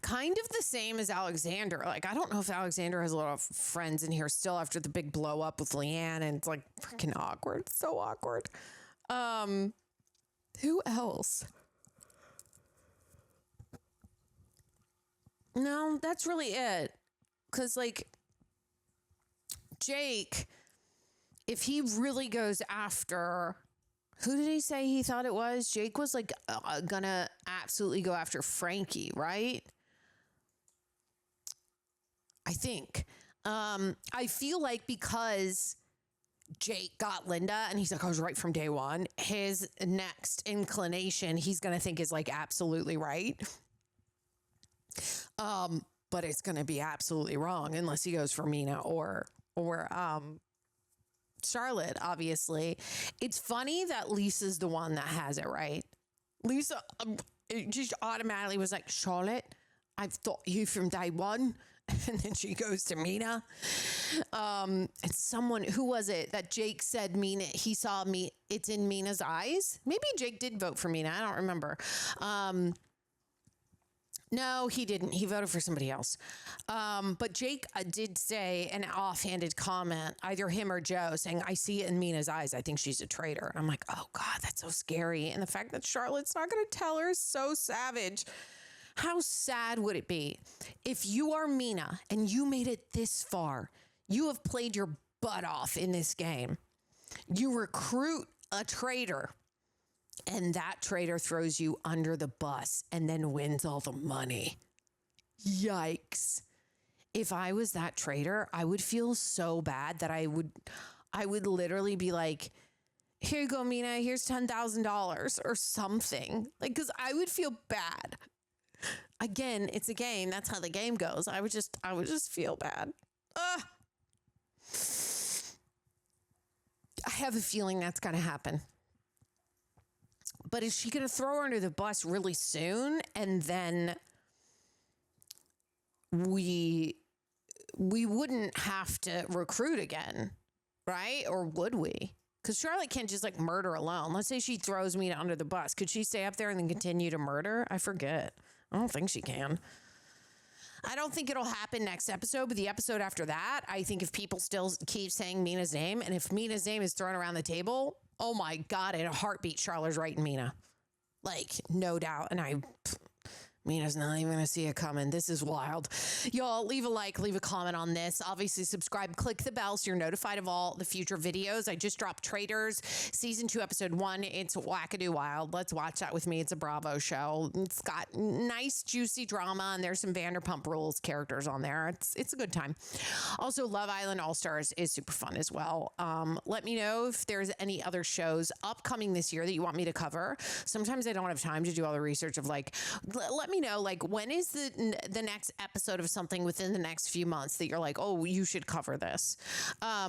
Kind of the same as Alexander. Like, I don't know if Alexander has a lot of friends in here still after the big blow up with Leanne, and it's like freaking awkward. It's so awkward. Who else? No, that's really it. Because, like, Jake, if he really goes after, who did he say he thought it was? Jake was, like, gonna absolutely go after Frankie, right? I think. I feel like because Jake got Linda, and he's like, I was right from day one. His next inclination, he's going to think is like absolutely right. But it's going to be absolutely wrong unless he goes for Minah or Charlotte, obviously. It's funny that Lisa's the one that has it right. Lisa it just automatically was like, Charlotte, I've thought you from day one. And then she goes to Minah. It's someone, who was it that Jake said Minah, he saw me, it's in Minah's eyes? Maybe Jake did vote for Minah. I don't remember. No, he didn't. He voted for somebody else. But Jake did say an offhanded comment, either him or Joe, saying, I see it in Minah's eyes. I think she's a traitor. I'm like, oh God, that's so scary. And the fact that Charlotte's not going to tell her is so savage. How sad would it be if you are Minah and you made it this far? You have played your butt off in this game. You recruit a traitor, and that traitor throws you under the bus and then wins all the money. Yikes. If I was that traitor, I would feel so bad that I would literally be like, here you go, Minah, here's $10,000 or something. Like, because I would feel bad. Again, it's a game. That's how the game goes. I would just feel bad. I have a feeling that's going to happen. But is she going to throw her under the bus really soon? And then we wouldn't have to recruit again, right? Or would we? Because Charlotte can't just like murder alone. Let's say she throws Minah under the bus. Could she stay up there and then continue to murder? I forget. I don't think she can. I don't think it'll happen next episode, but the episode after that, I think if people still keep saying Minah's name, and if Minah's name is thrown around the table, oh my God, in a heartbeat, Charlotte's right in Minah. Like, no doubt. And Minah's not even going to see it coming. This is wild. Y'all, leave a like, leave a comment on this. Obviously, subscribe, click the bell so you're notified of all the future videos. I just dropped Traitors, Season 2, Episode 1. It's wackadoo wild. Let's watch that with me. It's a Bravo show. It's got nice, juicy drama, and there's some Vanderpump Rules characters on there. It's a good time. Also, Love Island All-Stars is super fun as well. Let me know if there's any other shows upcoming this year that you want me to cover. Sometimes I don't have time to do all the research of like, let me know, like, when is the next episode of something within the next few months that you're like, oh, you should cover this. Yeah,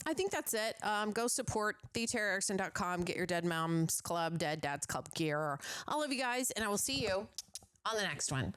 I think that's it. Go support theTaraErickson.com. Get your Dead Moms Club, Dead Dads Club gear. I love you guys, and I will see you on the next one.